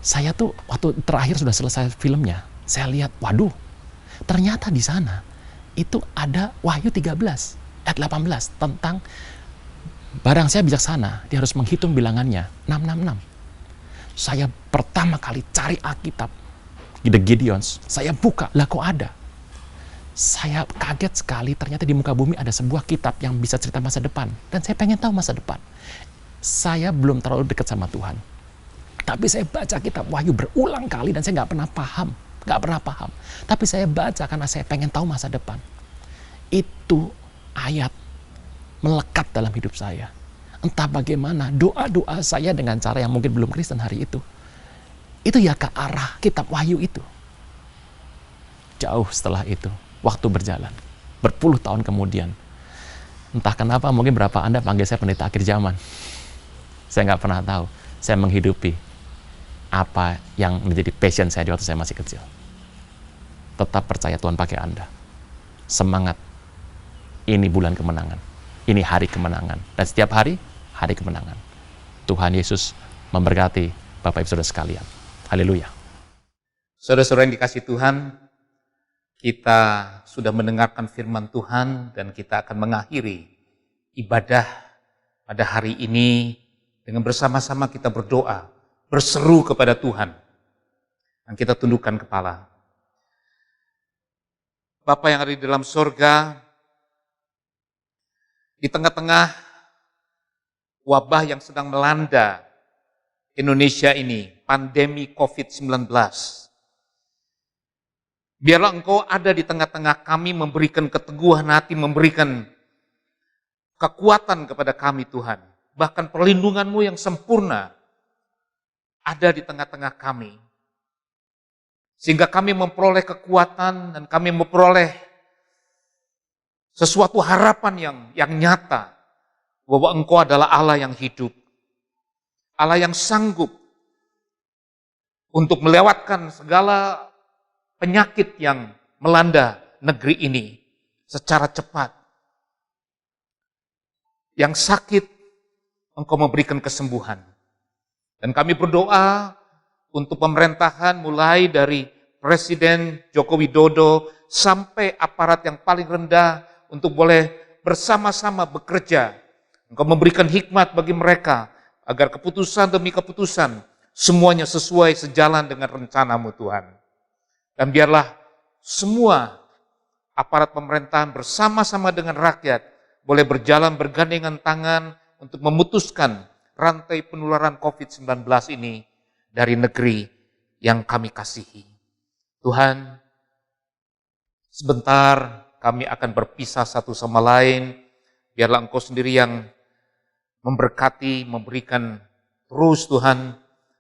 saya tuh waktu terakhir sudah selesai filmnya, saya lihat, waduh, ternyata di sana itu ada Wahyu 13 ayat 18 tentang barang saya bijaksana, dia harus menghitung bilangannya 666. Saya pertama kali cari Alkitab di The Gideons, saya buka, lah kok ada. Saya kaget sekali, ternyata di muka bumi ada sebuah kitab yang bisa cerita masa depan. Dan saya pengen tahu masa depan. Saya belum terlalu dekat sama Tuhan. Tapi saya baca kitab Wahyu berulang kali dan saya nggak pernah paham. Tapi saya baca karena saya pengen tahu masa depan. Itu ayat melekat dalam hidup saya. Entah bagaimana doa-doa saya dengan cara yang mungkin belum Kristen hari itu ya ke arah kitab Wahyu itu. Jauh setelah itu, waktu berjalan, berpuluh tahun kemudian, entah kenapa mungkin berapa Anda panggil saya pendeta akhir zaman. Saya nggak pernah tahu. saya menghidupi apa yang menjadi passion saya di waktu saya masih kecil. Tetap percaya Tuhan pakai Anda. Semangat. Ini bulan kemenangan. Ini hari kemenangan. Dan setiap hari, hari kemenangan. Tuhan Yesus memberkati Bapak Ibu Saudara sekalian. Haleluya. Saudara-saudara yang dikasih Tuhan, kita sudah mendengarkan firman Tuhan dan kita akan mengakhiri ibadah pada hari ini dengan bersama-sama kita berdoa, berseru kepada Tuhan. Dan kita tundukkan kepala. Bapa yang ada di dalam sorga, di tengah-tengah wabah yang sedang melanda Indonesia ini, pandemi COVID-19, biarlah Engkau ada di tengah-tengah kami, memberikan keteguhan hati, memberikan kekuatan kepada kami Tuhan. Bahkan perlindungan-Mu yang sempurna ada di tengah-tengah kami. Sehingga kami memperoleh kekuatan dan kami memperoleh sesuatu harapan yang nyata. Bahwa Engkau adalah Allah yang hidup. Allah yang sanggup untuk melewatkan segala penyakit yang melanda negeri ini secara cepat. Yang sakit, Engkau memberikan kesembuhan. Dan kami berdoa untuk pemerintahan mulai dari Presiden Joko Widodo sampai aparat yang paling rendah untuk boleh bersama-sama bekerja. Engkau memberikan hikmat bagi mereka agar keputusan demi keputusan semuanya sesuai sejalan dengan rencana-Mu Tuhan. Dan biarlah semua aparat pemerintahan bersama-sama dengan rakyat boleh berjalan bergandengan tangan untuk memutuskan rantai penularan COVID-19 ini dari negeri yang kami kasihi. Tuhan, sebentar kami akan berpisah satu sama lain. Biarlah Engkau sendiri yang memberkati, memberikan terus Tuhan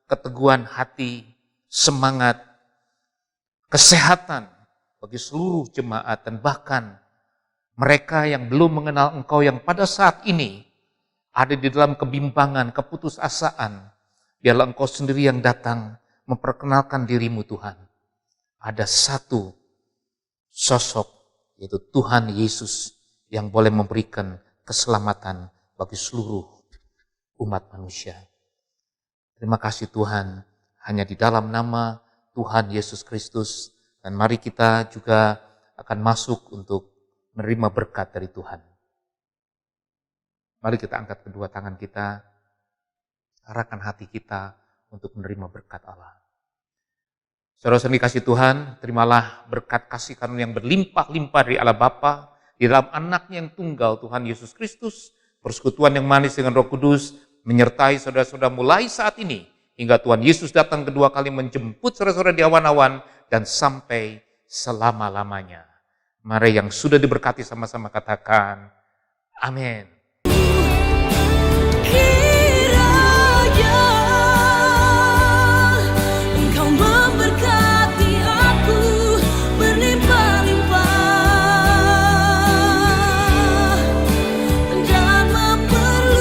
keteguhan hati, semangat, kesehatan bagi seluruh jemaat dan bahkan mereka yang belum mengenal Engkau yang pada saat ini ada di dalam kebimbangan, keputusasaan. Biarlah Engkau sendiri yang datang memperkenalkan diri-Mu Tuhan. Ada satu sosok yaitu Tuhan Yesus yang boleh memberikan keselamatan bagi seluruh umat manusia. Terima kasih Tuhan, hanya di dalam nama Tuhan Yesus Kristus. Dan mari kita juga akan masuk untuk menerima berkat dari Tuhan. Mari kita angkat kedua tangan kita, arahkan hati kita untuk menerima berkat Allah. Saudara-saudara dikasih Tuhan, terimalah berkat kasih karunia yang berlimpah-limpah dari Allah Bapa, di dalam anaknya yang tunggal Tuhan Yesus Kristus, persekutuan yang manis dengan Roh Kudus, menyertai saudara-saudara mulai saat ini, hingga Tuhan Yesus datang kedua kali menjemput saudara-saudara di awan-awan, dan sampai selama-lamanya. Mari yang sudah diberkati sama-sama katakan, amin. Kiranya Engkau memberkati aku berlimpah-limpah dan memperluas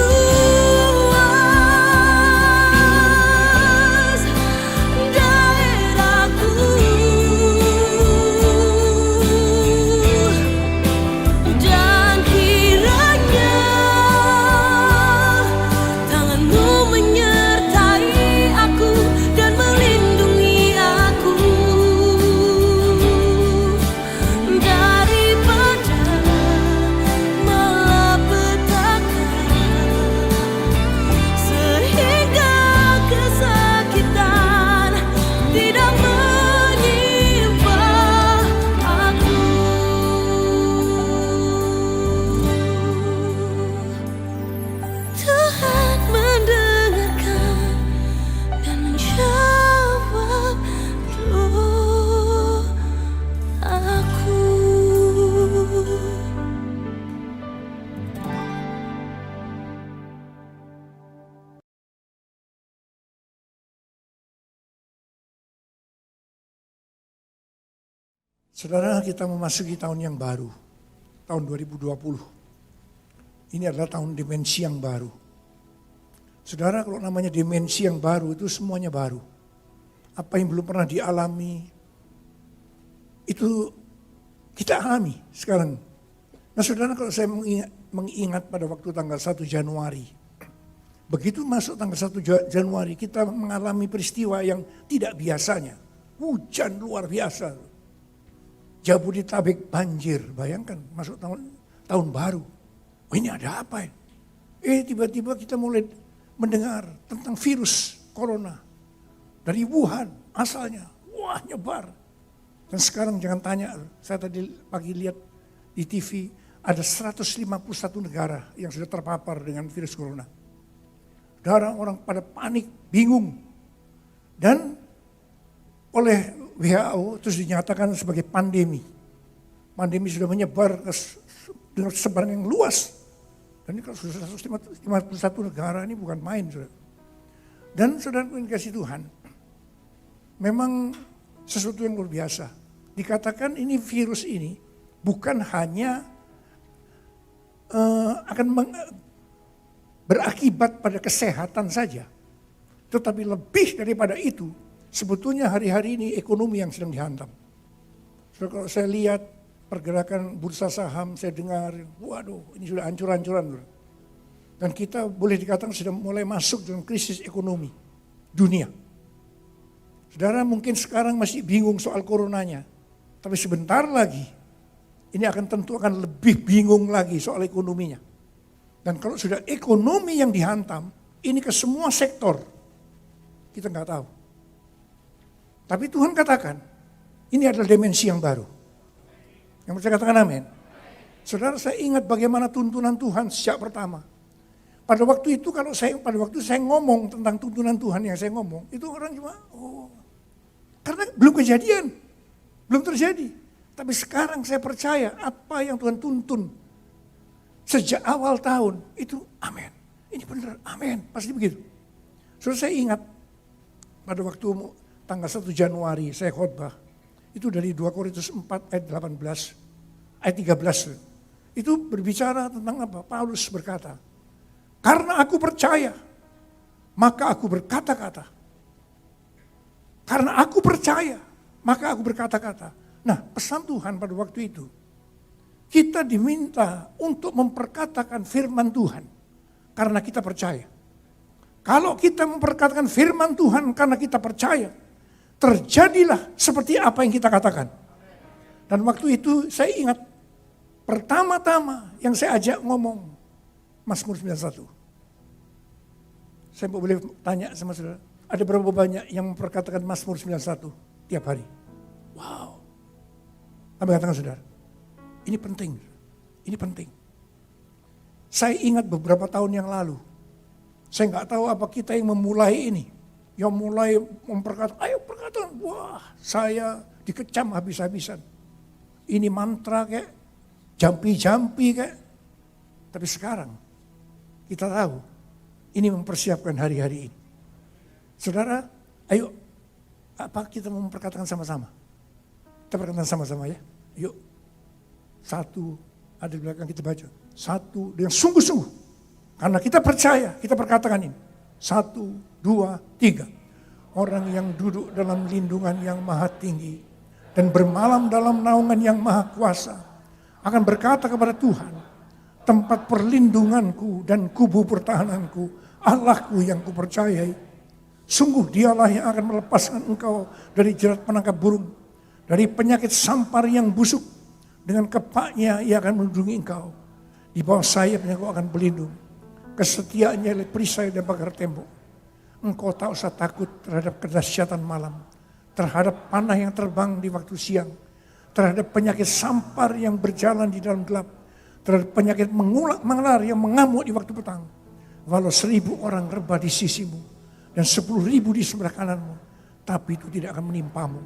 daerahku, dan kiranya Saudara, kita memasuki tahun yang baru, tahun 2020. Ini adalah tahun dimensi yang baru. Saudara, kalau namanya dimensi yang baru itu semuanya baru. Apa yang belum pernah dialami, itu kita alami sekarang. Nah saudara, kalau saya mengingat pada waktu tanggal 1 Januari, begitu masuk tanggal 1 Januari kita mengalami peristiwa yang tidak biasanya. Hujan luar biasa. Jabodetabek banjir, bayangkan masuk tahun baru. Oh ini ada apa ya? Tiba-tiba kita mulai mendengar tentang virus corona. Dari Wuhan asalnya, wah nyebar. Dan sekarang jangan tanya, saya tadi pagi lihat di TV, ada 151 negara yang sudah terpapar dengan virus corona. Orang pada panik, bingung. Dan oleh WHO terus dinyatakan sebagai pandemi. Pandemi sudah menyebar dengan sebaran yang luas. Dan ini kalau sudah 151 negara ini bukan main. Saudara. Dan saudara kasih Tuhan, memang sesuatu yang luar biasa. Dikatakan ini virus ini bukan hanya akan berakibat pada kesehatan saja. Tetapi lebih daripada itu, sebetulnya hari-hari ini ekonomi yang sedang dihantam. So, kalau saya lihat pergerakan bursa saham, saya dengar, waduh ini sudah hancur-hancuran. Dan kita boleh dikatakan sudah mulai masuk dalam krisis ekonomi dunia. Saudara mungkin sekarang masih bingung soal coronanya, tapi sebentar lagi ini tentu akan lebih bingung lagi soal ekonominya. Dan kalau sudah ekonomi yang dihantam, ini ke semua sektor, kita nggak tahu. Tapi Tuhan katakan, ini adalah dimensi yang baru. Yang percaya katakan amin. Saudara, saya ingat bagaimana tuntunan Tuhan sejak pertama. Pada waktu itu pada waktu saya ngomong tentang tuntunan Tuhan yang saya ngomong, itu orang cuma, karena belum kejadian, belum terjadi. Tapi sekarang saya percaya apa yang Tuhan tuntun sejak awal tahun itu amin. Ini benar, amin, pasti begitu. Saudara, saya ingat pada waktu tanggal 1 Januari saya khotbah, itu dari 2 Korintus 4 ayat 18, ayat 13. Itu berbicara tentang apa? Paulus berkata, karena aku percaya, maka aku berkata-kata. Karena aku percaya, maka aku berkata-kata. Nah, pesan Tuhan pada waktu itu, kita diminta untuk memperkatakan firman Tuhan karena kita percaya. Kalau kita memperkatakan firman Tuhan karena kita percaya, terjadilah seperti apa yang kita katakan. Dan waktu itu saya ingat pertama-tama yang saya ajak ngomong Mazmur 91. Saya boleh tanya sama saudara, ada berapa banyak yang memperkatakan Mazmur 91 tiap hari? Wow. Apa katakan saudara? Ini penting. Ini penting. Saya ingat beberapa tahun yang lalu, saya nggak tahu apa kita yang memulai ini. Yang mulai memperkatakan, ayo perkataan, wah saya dikecam habis-habisan. Ini mantra kayak, jampi-jampi kayak. Tapi sekarang kita tahu, ini mempersiapkan hari-hari ini. Saudara, ayo, apa kita mau memperkatakan sama-sama? Kita perkatakan sama-sama ya. Yuk, 1, ada di belakang kita baca. 1 dengan sungguh-sungguh. Karena kita percaya, kita perkatakan ini. 1, 2, 3. Orang yang duduk dalam lindungan yang maha tinggi dan bermalam dalam naungan yang maha kuasa akan berkata kepada Tuhan, tempat perlindunganku dan kubu pertahananku, Allahku yang kupercayai. Sungguh dialah yang akan melepaskan engkau dari jerat penangkap burung, dari penyakit sampar yang busuk. Dengan kepaknya ia akan melindungi engkau. Di bawah sayapnya engkau akan berlindung. Kesetiaannya oleh perisai dan pagar tembok. Engkau tak usah takut terhadap kedahsyatan malam, terhadap panah yang terbang di waktu siang, terhadap penyakit sampar yang berjalan di dalam gelap, terhadap penyakit mengular yang mengamuk di waktu petang. Walau 1000 orang rebah di sisimu dan 10.000 di sebelah kananmu, tapi itu tidak akan menimpamu.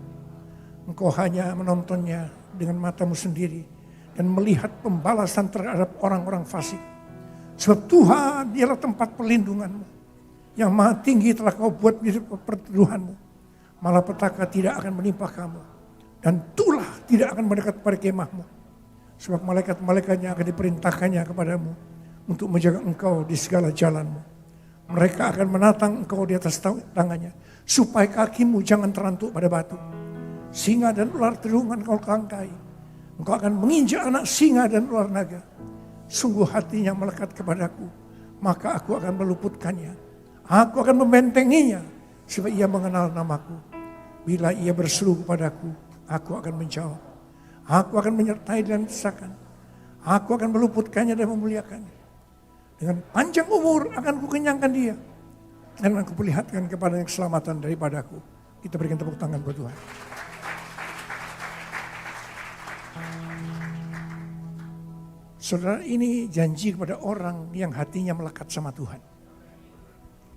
Engkau hanya menontonnya dengan matamu sendiri dan melihat pembalasan terhadap orang-orang fasik. Sebab Tuhan dialah tempat perlindunganmu. Yang maha tinggi telah kau buat di perteduhanmu. Malapetaka tidak akan menimpa kamu. Dan tulah tidak akan mendekat pada kemahmu. Sebab malaikat-malaikatnya akan diperintahkannya kepadamu untuk menjaga engkau di segala jalanmu. Mereka akan menatang engkau di atas tangannya, supaya kakimu jangan terantuk pada batu. Singa dan ular terungan kau tangkai. Engkau akan menginjak anak singa dan ular naga. Sungguh hatinya melekat kepadaku, maka aku akan meluputkannya. Aku akan membentenginya, supaya ia mengenal namaku. Bila ia berseru kepadaku, aku akan menjawab. Aku akan menyertai dan desakan. Aku akan meluputkannya dan memuliakannya. Dengan panjang umur akan kukenyangkan dia. Dan aku perlihatkan kepadanya keselamatan daripadaku. Kita berikan tepuk tangan buat Tuhan. Saudara, ini janji kepada orang yang hatinya melekat sama Tuhan.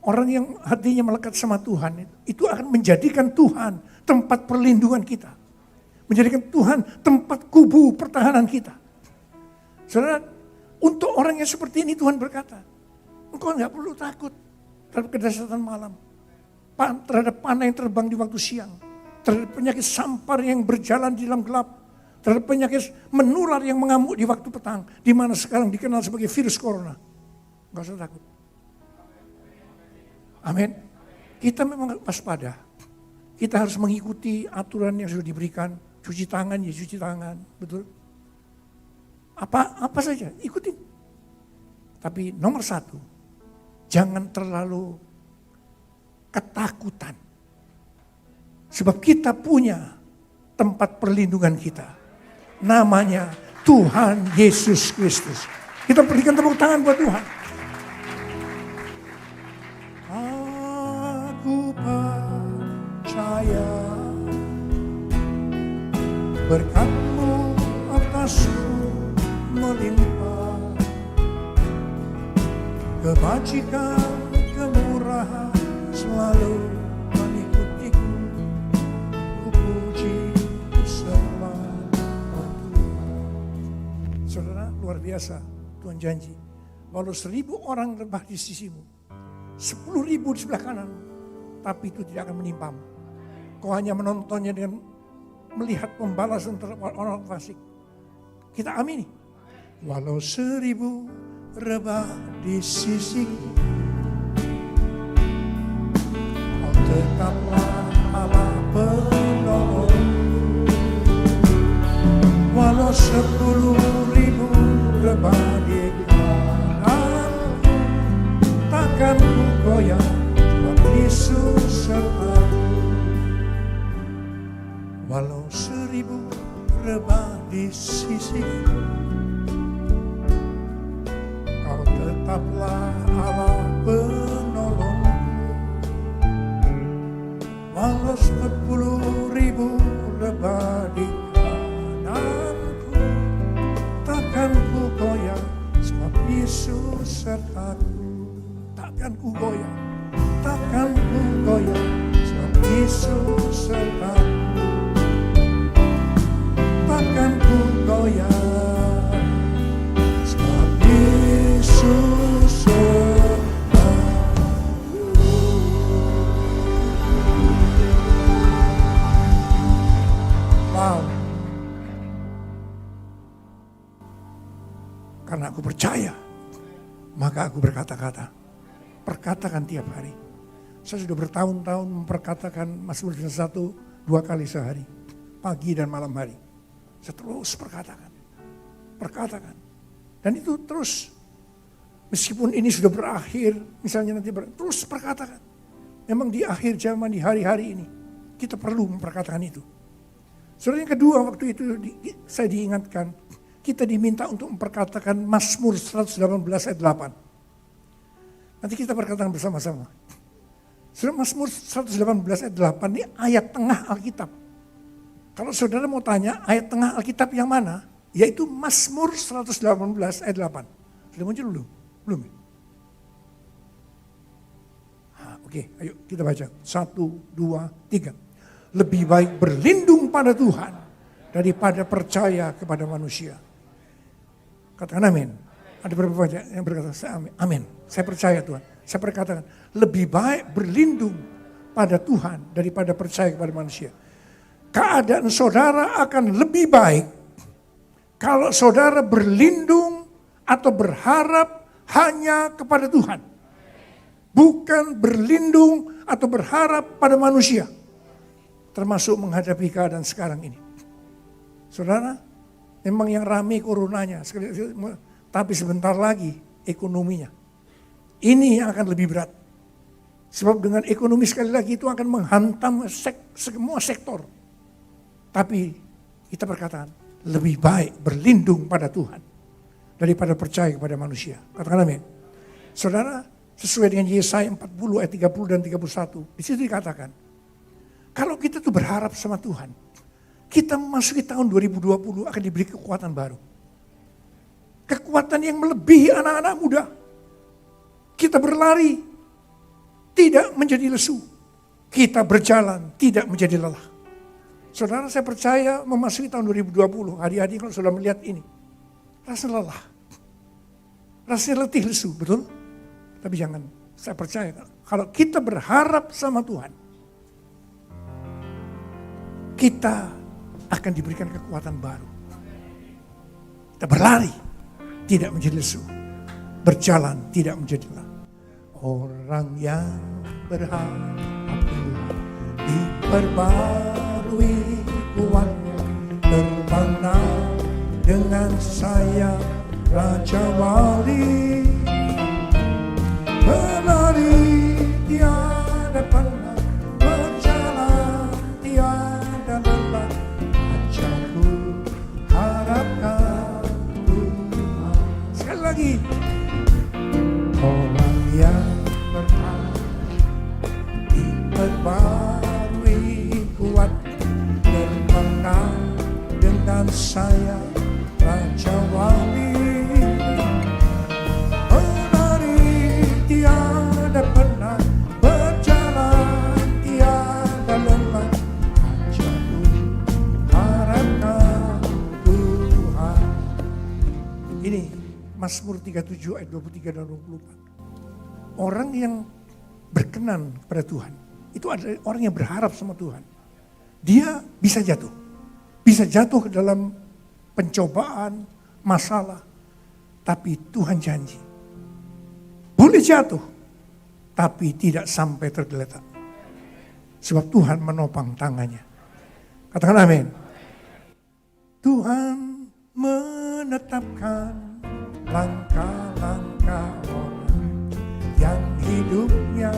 Orang yang hatinya melekat sama Tuhan itu akan menjadikan Tuhan tempat perlindungan kita. Menjadikan Tuhan tempat kubu pertahanan kita. Saudara, untuk orang yang seperti ini Tuhan berkata, engkau enggak perlu takut terhadap kedahsyatan malam, terhadap panah yang terbang di waktu siang, terhadap penyakit sampar yang berjalan di dalam gelap, terhadap penyakit menular yang mengamuk di waktu petang, di mana sekarang dikenal sebagai virus corona. Enggak usah takut. Amin. Kita memang waspada. Kita harus mengikuti aturan yang sudah diberikan. Cuci tangan ya cuci tangan, betul? Apa saja, ikutin. Tapi nomor satu, jangan terlalu ketakutan. Sebab kita punya tempat perlindungan kita. Namanya Tuhan Yesus Kristus. Kita berikan tepuk tangan buat Tuhan. Aku percaya berkat-Mu atasku melimpah, kebajikan, kemurahan selalu mengikutiku. Ku puji selamat Tuhan. Saudara, luar biasa. Tuhan janji, walau 1000 orang rebah di sisimu, 10.000 di sebelah kanan, tapi itu tidak akan menimpamu. Kau hanya menontonnya dengan melihat pembalasan terhadap orang fasik. Kita amini. Walau 1000 rebah di sisiku, kau tetaplah Allah penolong. Walau 10.000 rebah di kananku, takkan ku goyah, sebab Yesus sertaku. Walau 1000 rebah di sisiku, kau tetaplah Allah penolongku. Walau 10.000 rebah di kananku, takkan ku goyah, sebab Yesus sertaku. Takkan ku goyah, takkan ku goyah, sebab Yesus sertaku. Takkan ku goyah, sebab Yesus sertaku. Wow. Karena aku percaya, maka aku berkata-kata. Perkatakan tiap hari. Saya sudah bertahun-tahun memperkatakan Mazmur 1-2 kali sehari, pagi dan malam hari. Saya terus perkatakan. Dan itu terus, meskipun ini sudah berakhir, misalnya nanti terus perkatakan. Memang di akhir zaman, di hari-hari ini, kita perlu memperkatakan itu. Saudara, yang kedua, waktu itu saya diingatkan, kita diminta untuk memperkatakan Mazmur 118 ayat 8. Nanti kita perkatakan bersama-sama. Saudara, Mazmur 118 ayat 8 ini ayat tengah Alkitab. Kalau saudara mau tanya ayat tengah Alkitab yang mana, yaitu Mazmur 118 ayat 8. Sudah muncul belum? Belum. Oke, ayo kita baca. 1, 2, 3. Lebih baik berlindung pada Tuhan daripada percaya kepada manusia. Katakan amin. Ada beberapa yang berkata, amin. Saya percaya Tuhan. Saya perkatakan, lebih baik berlindung pada Tuhan daripada percaya kepada manusia. Keadaan saudara akan lebih baik kalau saudara berlindung atau berharap hanya kepada Tuhan. Bukan berlindung atau berharap pada manusia. Termasuk menghadapi keadaan sekarang ini. Saudara, memang yang ramai coronanya, tapi sebentar lagi ekonominya. Ini yang akan lebih berat. Sebab dengan ekonomi sekali lagi itu akan menghantam semua sektor. Tapi kita berkata, lebih baik berlindung pada Tuhan daripada percaya kepada manusia. Katakan amin. Saudara, sesuai dengan Yesaya 40 ayat 30 dan 31, di situ dikatakan, kalau kita tuh berharap sama Tuhan, kita memasuki tahun 2020 akan diberi kekuatan baru. Kekuatan yang melebihi anak-anak muda. Kita berlari, tidak menjadi lesu. Kita berjalan, tidak menjadi lelah. Saudara, saya percaya memasuki tahun 2020, hari-hari kalau sudah melihat ini, rasa lelah. Rasanya letih lesu, betul? Tapi jangan, saya percaya kalau kita berharap sama Tuhan, kita akan diberikan kekuatan baru. Kita berlari, tidak menjadi lesu. Berjalan, tidak menjadi lelah. Orang yang berharap diperbarui kuatnya, terbanglah dengan sayap Raja Wali. Berlari tiada pernah, berjalan tiada lelah. Ajaku harapkan Tuhan. Sekali lagi. Orang yang berharap diperbarui kuat, terbanglah dengan sayap Raja Wali. Tiada pernah, berjalan tiada lelah. Ajaku harapkan Tuhan. Ini Mazmur 37 ayat 23 dan 24. Orang yang berkenan kepada Tuhan, itu adalah orang yang berharap sama Tuhan. Dia bisa jatuh. Bisa jatuh ke dalam pencobaan, masalah. Tapi Tuhan janji. Boleh jatuh, tapi tidak sampai tergeletak. Sebab Tuhan menopang tangannya. Katakan amin. Tuhan menetapkan langkah-langkah orang yang hidupnya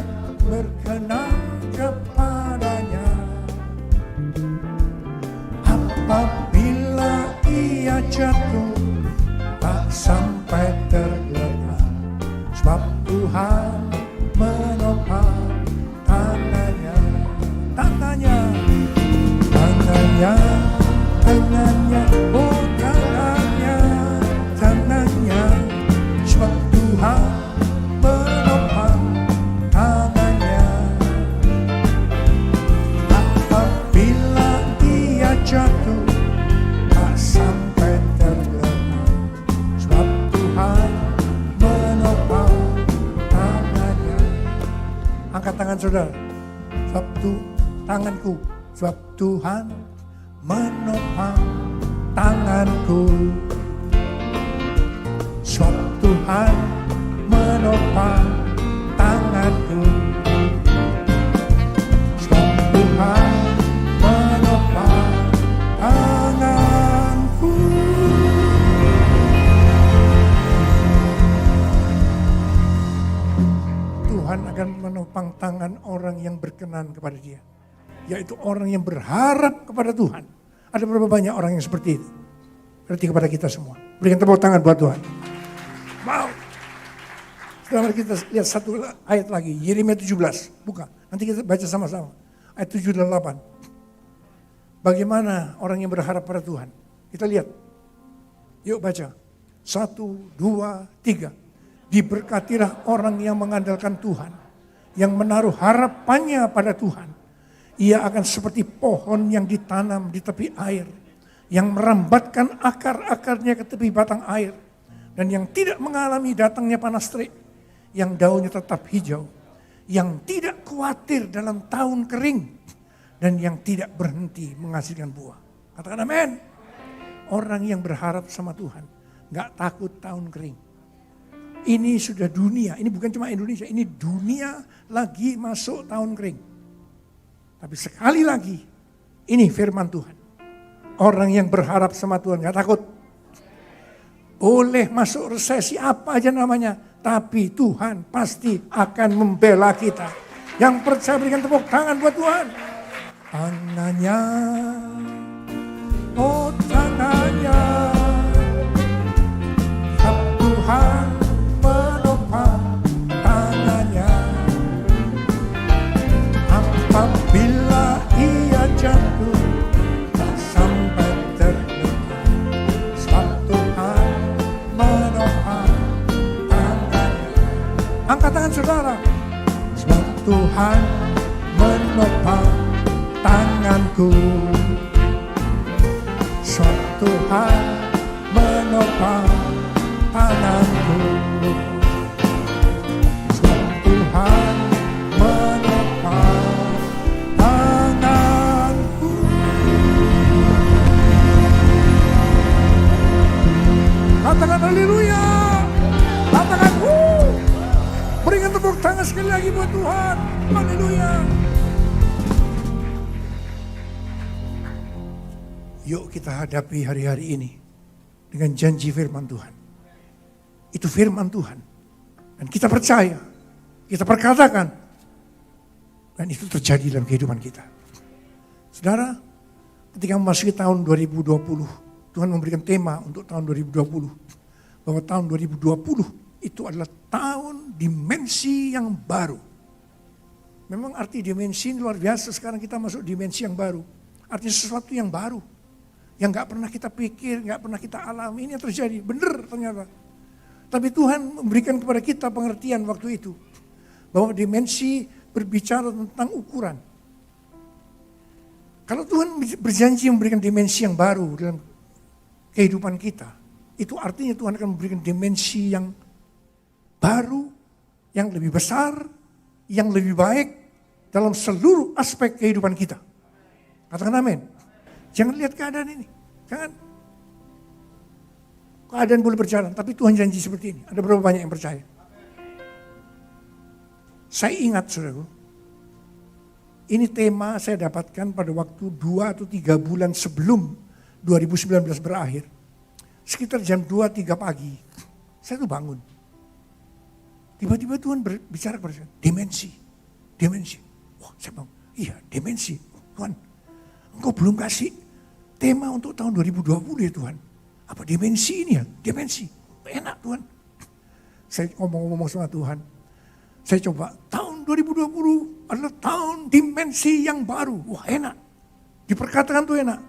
berkenan kepadanya. Apabila ia jatuh, tak sampai tergeletak. Sebab Tuhan menopang tangannya, tangannya, tangannya, tangannya, oh tangannya, tangannya. Sebab Tuhan menopang tangannya. Apabila ia jatuh, tak sampai tergeletak. Sebab Tuhan menopang tangannya. Angkat tangan saudara. Sebab tanganku. Sebab Tuhan menopang tanganku. Sebab Tuhan menopang tanganku. Sebab Tuhan menopang tanganku. Tuhan akan menopang tangan orang yang berkenan kepada Dia. Yaitu orang yang berharap kepada Tuhan. Ada berapa banyak orang yang seperti itu? Berarti kepada kita semua. Berikan tepuk tangan buat Tuhan. Wow. Setelah kita lihat satu ayat lagi. Yeremia 17. Buka. Nanti kita baca sama-sama. Ayat 7 dan 8. Bagaimana orang yang berharap pada Tuhan? Kita lihat. Yuk baca. 1, 2, 3. Diberkatilah orang yang mengandalkan Tuhan. Yang menaruh harapannya pada Tuhan. Ia akan seperti pohon yang ditanam di tepi air, yang merambatkan akar-akarnya ke tepi batang air, dan yang tidak mengalami datangnya panas terik, yang daunnya tetap hijau, yang tidak khawatir dalam tahun kering, dan yang tidak berhenti menghasilkan buah. Katakan amin. Orang yang berharap sama Tuhan, gak takut tahun kering. Ini sudah dunia, ini bukan cuma Indonesia, ini dunia lagi masuk tahun kering. Tapi sekali lagi, ini firman Tuhan. Orang yang berharap sama Tuhan gak takut. Boleh masuk resesi apa aja namanya, tapi Tuhan pasti akan membela kita. Yang percaya berikan tepuk tangan buat Tuhan. Tangannya, oh tangannya, Tuhan menopang tangannya. Apabila ia jatuh, tak sampai terluka, sebab Tuhan menopang tangannya. Angkat tangan saudara. Sebab Tuhan menopang tanganku. Sebab Tuhan menopang tanganku. Sebab Tuhan menopang tanganku. Katakan haleluya. Katakan berikan tepuk tangan sekali lagi buat Tuhan. Haleluya. Yuk kita hadapi hari-hari ini dengan janji firman Tuhan. Itu firman Tuhan. Dan kita percaya, kita perkatakan. Dan itu terjadi dalam kehidupan kita. Saudara, ketika memasuki tahun 2020, Tuhan memberikan tema untuk tahun 2020. Bahwa tahun 2020 itu adalah tahun dimensi yang baru. Memang arti dimensi luar biasa, sekarang kita masuk dimensi yang baru. Artinya sesuatu yang baru. Yang gak pernah kita pikir, gak pernah kita alami, ini yang terjadi. Benar ternyata. Tapi Tuhan memberikan kepada kita pengertian waktu itu. Bahwa dimensi berbicara tentang ukuran. Kalau Tuhan berjanji memberikan dimensi yang baru dalam kehidupan kita. Itu artinya Tuhan akan memberikan dimensi yang baru, yang lebih besar, yang lebih baik dalam seluruh aspek kehidupan kita. Katakan amin. Jangan lihat keadaan ini. Jangan. Keadaan boleh berjalan, tapi Tuhan janji seperti ini. Ada berapa banyak yang percaya? Saya ingat, saudaraku. Ini tema saya dapatkan pada waktu 2 atau 3 bulan sebelum 2019 berakhir. Sekitar jam 2-3 pagi. Saya tuh bangun. Tiba-tiba Tuhan berbicara kepada saya. Dimensi. Dimensi. Wah, saya bangun. Iya, dimensi. Tuhan, Engkau belum kasih tema untuk tahun 2020 ya Tuhan. Apa dimensi ini ya? Dimensi. Enak Tuhan. Saya ngomong-ngomong sama Tuhan. Saya coba, tahun 2020 adalah tahun dimensi yang baru. Wah enak. Diperkatakan tuh enak.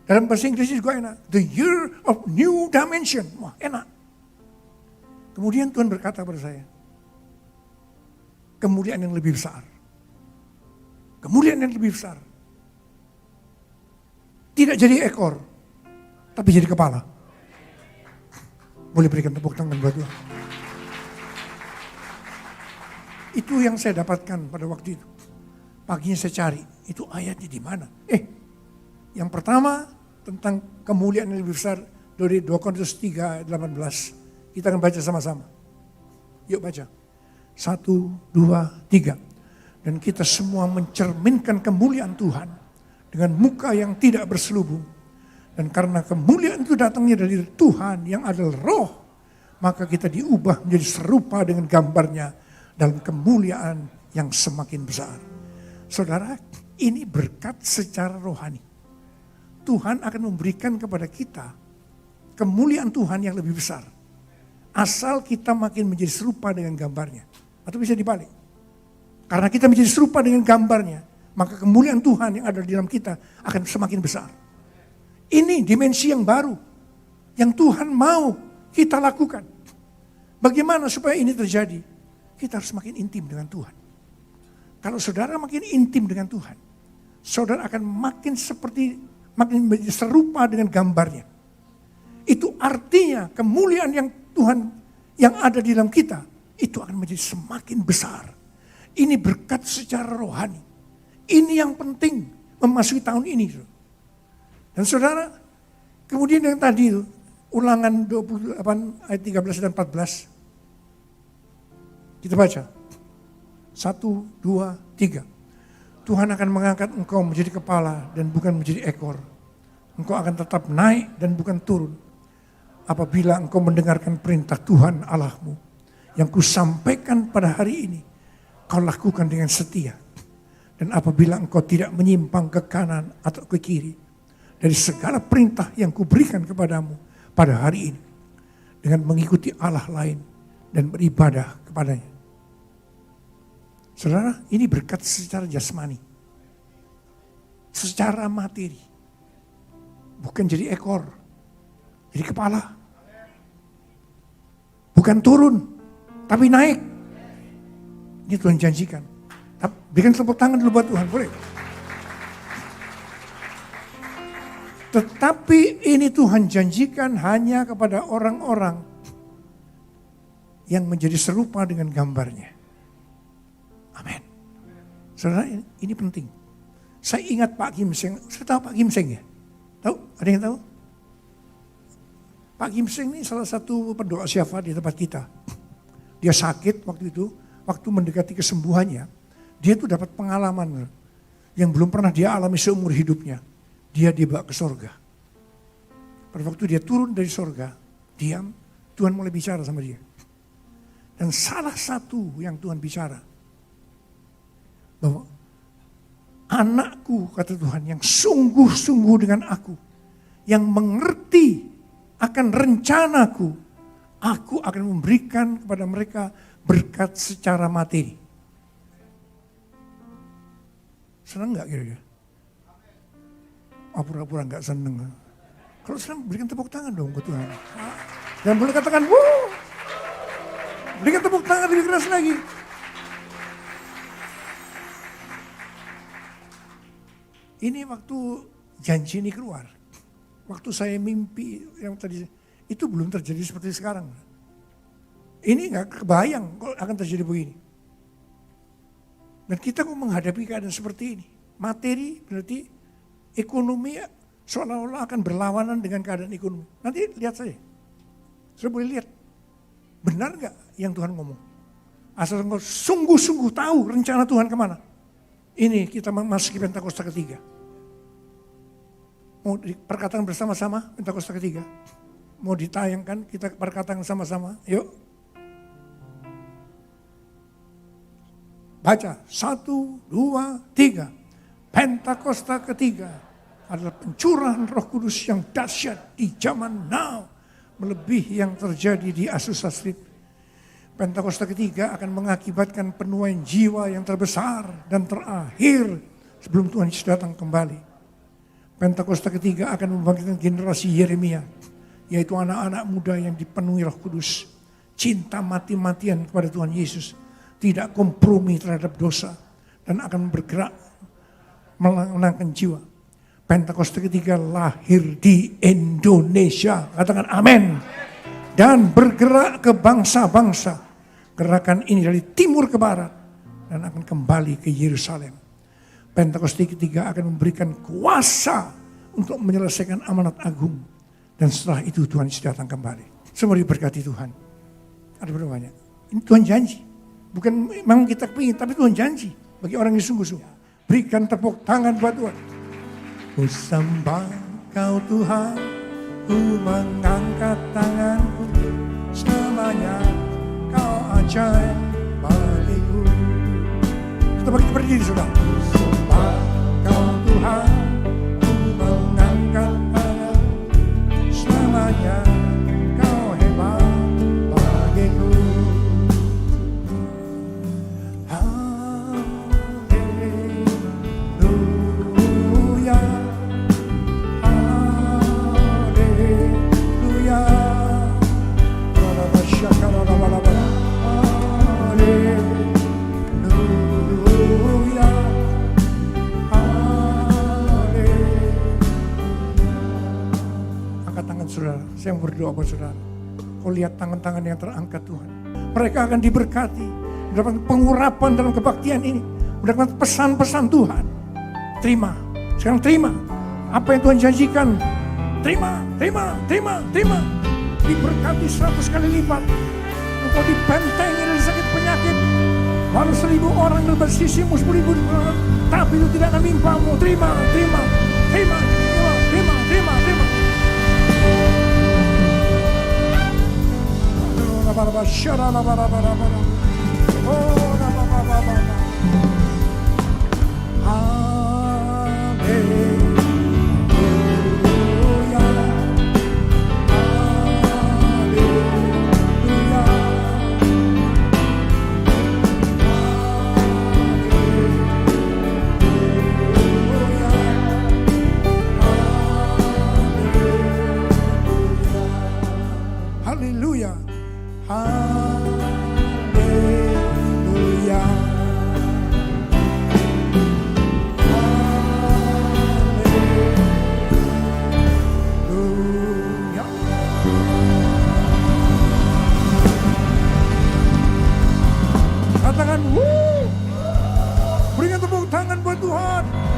Dalam bahasa Inggris juga enak. The year of new dimension. Wah enak. Kemudian Tuhan berkata kepada saya. Kemuliaan yang lebih besar. Kemuliaan yang lebih besar. Tidak jadi ekor, tapi jadi kepala. Boleh berikan tepuk tangan buat Tuhan. Itu yang saya dapatkan pada waktu itu. Paginya saya cari, itu ayatnya di mana? Yang pertama tentang kemuliaan yang lebih besar dari 2 Korintus 3:18. Kita akan baca sama-sama. Yuk baca. 1, 2, 3. Dan kita semua mencerminkan kemuliaan Tuhan dengan muka yang tidak berselubung. Dan karena kemuliaan itu datangnya dari Tuhan yang adalah roh, maka kita diubah menjadi serupa dengan gambarnya dalam kemuliaan yang semakin besar. Saudara, ini berkat secara rohani. Tuhan akan memberikan kepada kita kemuliaan Tuhan yang lebih besar. Asal kita makin menjadi serupa dengan gambarnya. Atau bisa dibalik. Karena kita menjadi serupa dengan gambarnya, maka kemuliaan Tuhan yang ada di dalam kita akan semakin besar. Ini dimensi yang baru yang Tuhan mau kita lakukan. Bagaimana supaya ini terjadi? Kita harus makin intim dengan Tuhan. Kalau saudara makin intim dengan Tuhan, saudara akan makin serupa dengan gambarnya. Itu artinya kemuliaan yang Tuhan yang ada di dalam kita itu akan menjadi semakin besar. Ini berkat secara rohani. Ini yang penting memasuki tahun ini. Dan saudara, kemudian yang tadi itu, Ulangan 28 ayat 13 dan 14. Kita baca. 1, 2, 3. Tuhan akan mengangkat engkau menjadi kepala dan bukan menjadi ekor. Engkau akan tetap naik dan bukan turun. Apabila engkau mendengarkan perintah Tuhan Allahmu yang kusampaikan pada hari ini, kau lakukan dengan setia. Dan apabila engkau tidak menyimpang ke kanan atau ke kiri dari segala perintah yang kuberikan kepadamu pada hari ini, dengan mengikuti Allah lain dan beribadah kepadanya. Saudara, ini berkat secara jasmani, secara materi, bukan jadi ekor, jadi kepala, bukan turun, tapi naik. Ini Tuhan janjikan. Berikan tepuk tangan dulu buat Tuhan, boleh? Tetapi ini Tuhan janjikan hanya kepada orang-orang yang menjadi serupa dengan gambarnya. Amin. Saudara, ini penting. Saya ingat Pak Kim Seng. Saya tahu Pak Kim Seng ya? Tahu? Ada yang tahu? Pak Kim Seng ini salah satu pendoa syafaat di tempat kita. Dia sakit waktu itu, waktu mendekati kesembuhannya, dia tuh dapat pengalaman yang belum pernah dia alami seumur hidupnya. Dia dibawa ke sorga. Pada waktu dia turun dari sorga, diam, Tuhan mulai bicara sama dia. Dan salah satu yang Tuhan bicara, bahwa anakku, kata Tuhan, yang sungguh-sungguh dengan aku, yang mengerti akan rencanaku, aku akan memberikan kepada mereka berkat secara materi. Senang gak kira-kira? Pura-pura gak senang. Kalau senang berikan tepuk tangan dong ke Tuhan. Jangan boleh katakan, wuh. Berikan tepuk tangan lebih keras lagi. Ini waktu janji ini keluar. Waktu saya mimpi yang tadi, itu belum terjadi seperti sekarang. Ini gak kebayang kalau akan terjadi begini. Dan kita kok menghadapi keadaan seperti ini. Materi berarti ekonomi seolah-olah akan berlawanan dengan keadaan ekonomi. Nanti lihat saja. Sudah boleh lihat. Benar gak yang Tuhan ngomong? Asal engkau sungguh-sungguh tahu rencana Tuhan kemana. Ini kita memasuki Pentakosta ketiga. Mau perkataan bersama-sama Pentakosta ketiga. Mau ditayangkan kita perkataan sama-sama. Yuk. Baca, 1, 2, 3. Pentakosta ketiga adalah pencurahan Roh Kudus yang dahsyat di zaman now. Melebihi yang terjadi di Azusa Street. Pentakosta ketiga akan mengakibatkan penuaian jiwa yang terbesar dan terakhir sebelum Tuhan Yesus datang kembali. Pentakosta ketiga akan membangkitkan generasi Yeremia, yaitu anak-anak muda yang dipenuhi Roh Kudus. Cinta mati-matian kepada Tuhan Yesus. Tidak kompromi terhadap dosa dan akan bergerak menangkan jiwa. Pentakosta ketiga lahir di Indonesia. Katakan amin. Dan bergerak ke bangsa-bangsa. Gerakan ini dari timur ke barat dan akan kembali ke Yerusalem. Pentakosta ketiga akan memberikan kuasa untuk menyelesaikan amanat agung. Dan setelah itu Tuhan Yesus datang kembali. Semua diberkati Tuhan. Ada berapa banyak? Ini Tuhan janji. Bukan memang kita ingin, tapi Tuhan janji bagi orang yang sungguh-sungguh. Berikan tepuk tangan buat Tuhan. Ku sembah Kau Tuhan, ku mengangkat tanganku, selamanya Kau ajaib bagiku. Kita berdiri sudah. Ku sembah Kau Tuhan, ku mengangkat tanganku, selamanya Kau hebat bagiku. Saya berdoa buat saudara. Kau lihat tangan-tangan yang terangkat Tuhan. Mereka akan diberkati. Mendapatkan pengurapan dalam kebaktian ini. Mendapatkan pesan-pesan Tuhan. Terima. Sekarang terima. Apa yang Tuhan janjikan. Terima, terima, terima, terima. Diberkati 100 kali lipat. Engkau dibentengi dari sakit penyakit. sakit. Walau 1000 orang di bersisimu, 10.000 tapi itu tidak menimpamu. Terima. Haleluya. Haleluya. Haleluya. Katakan, berikan tepuk tangan buat Tuhan.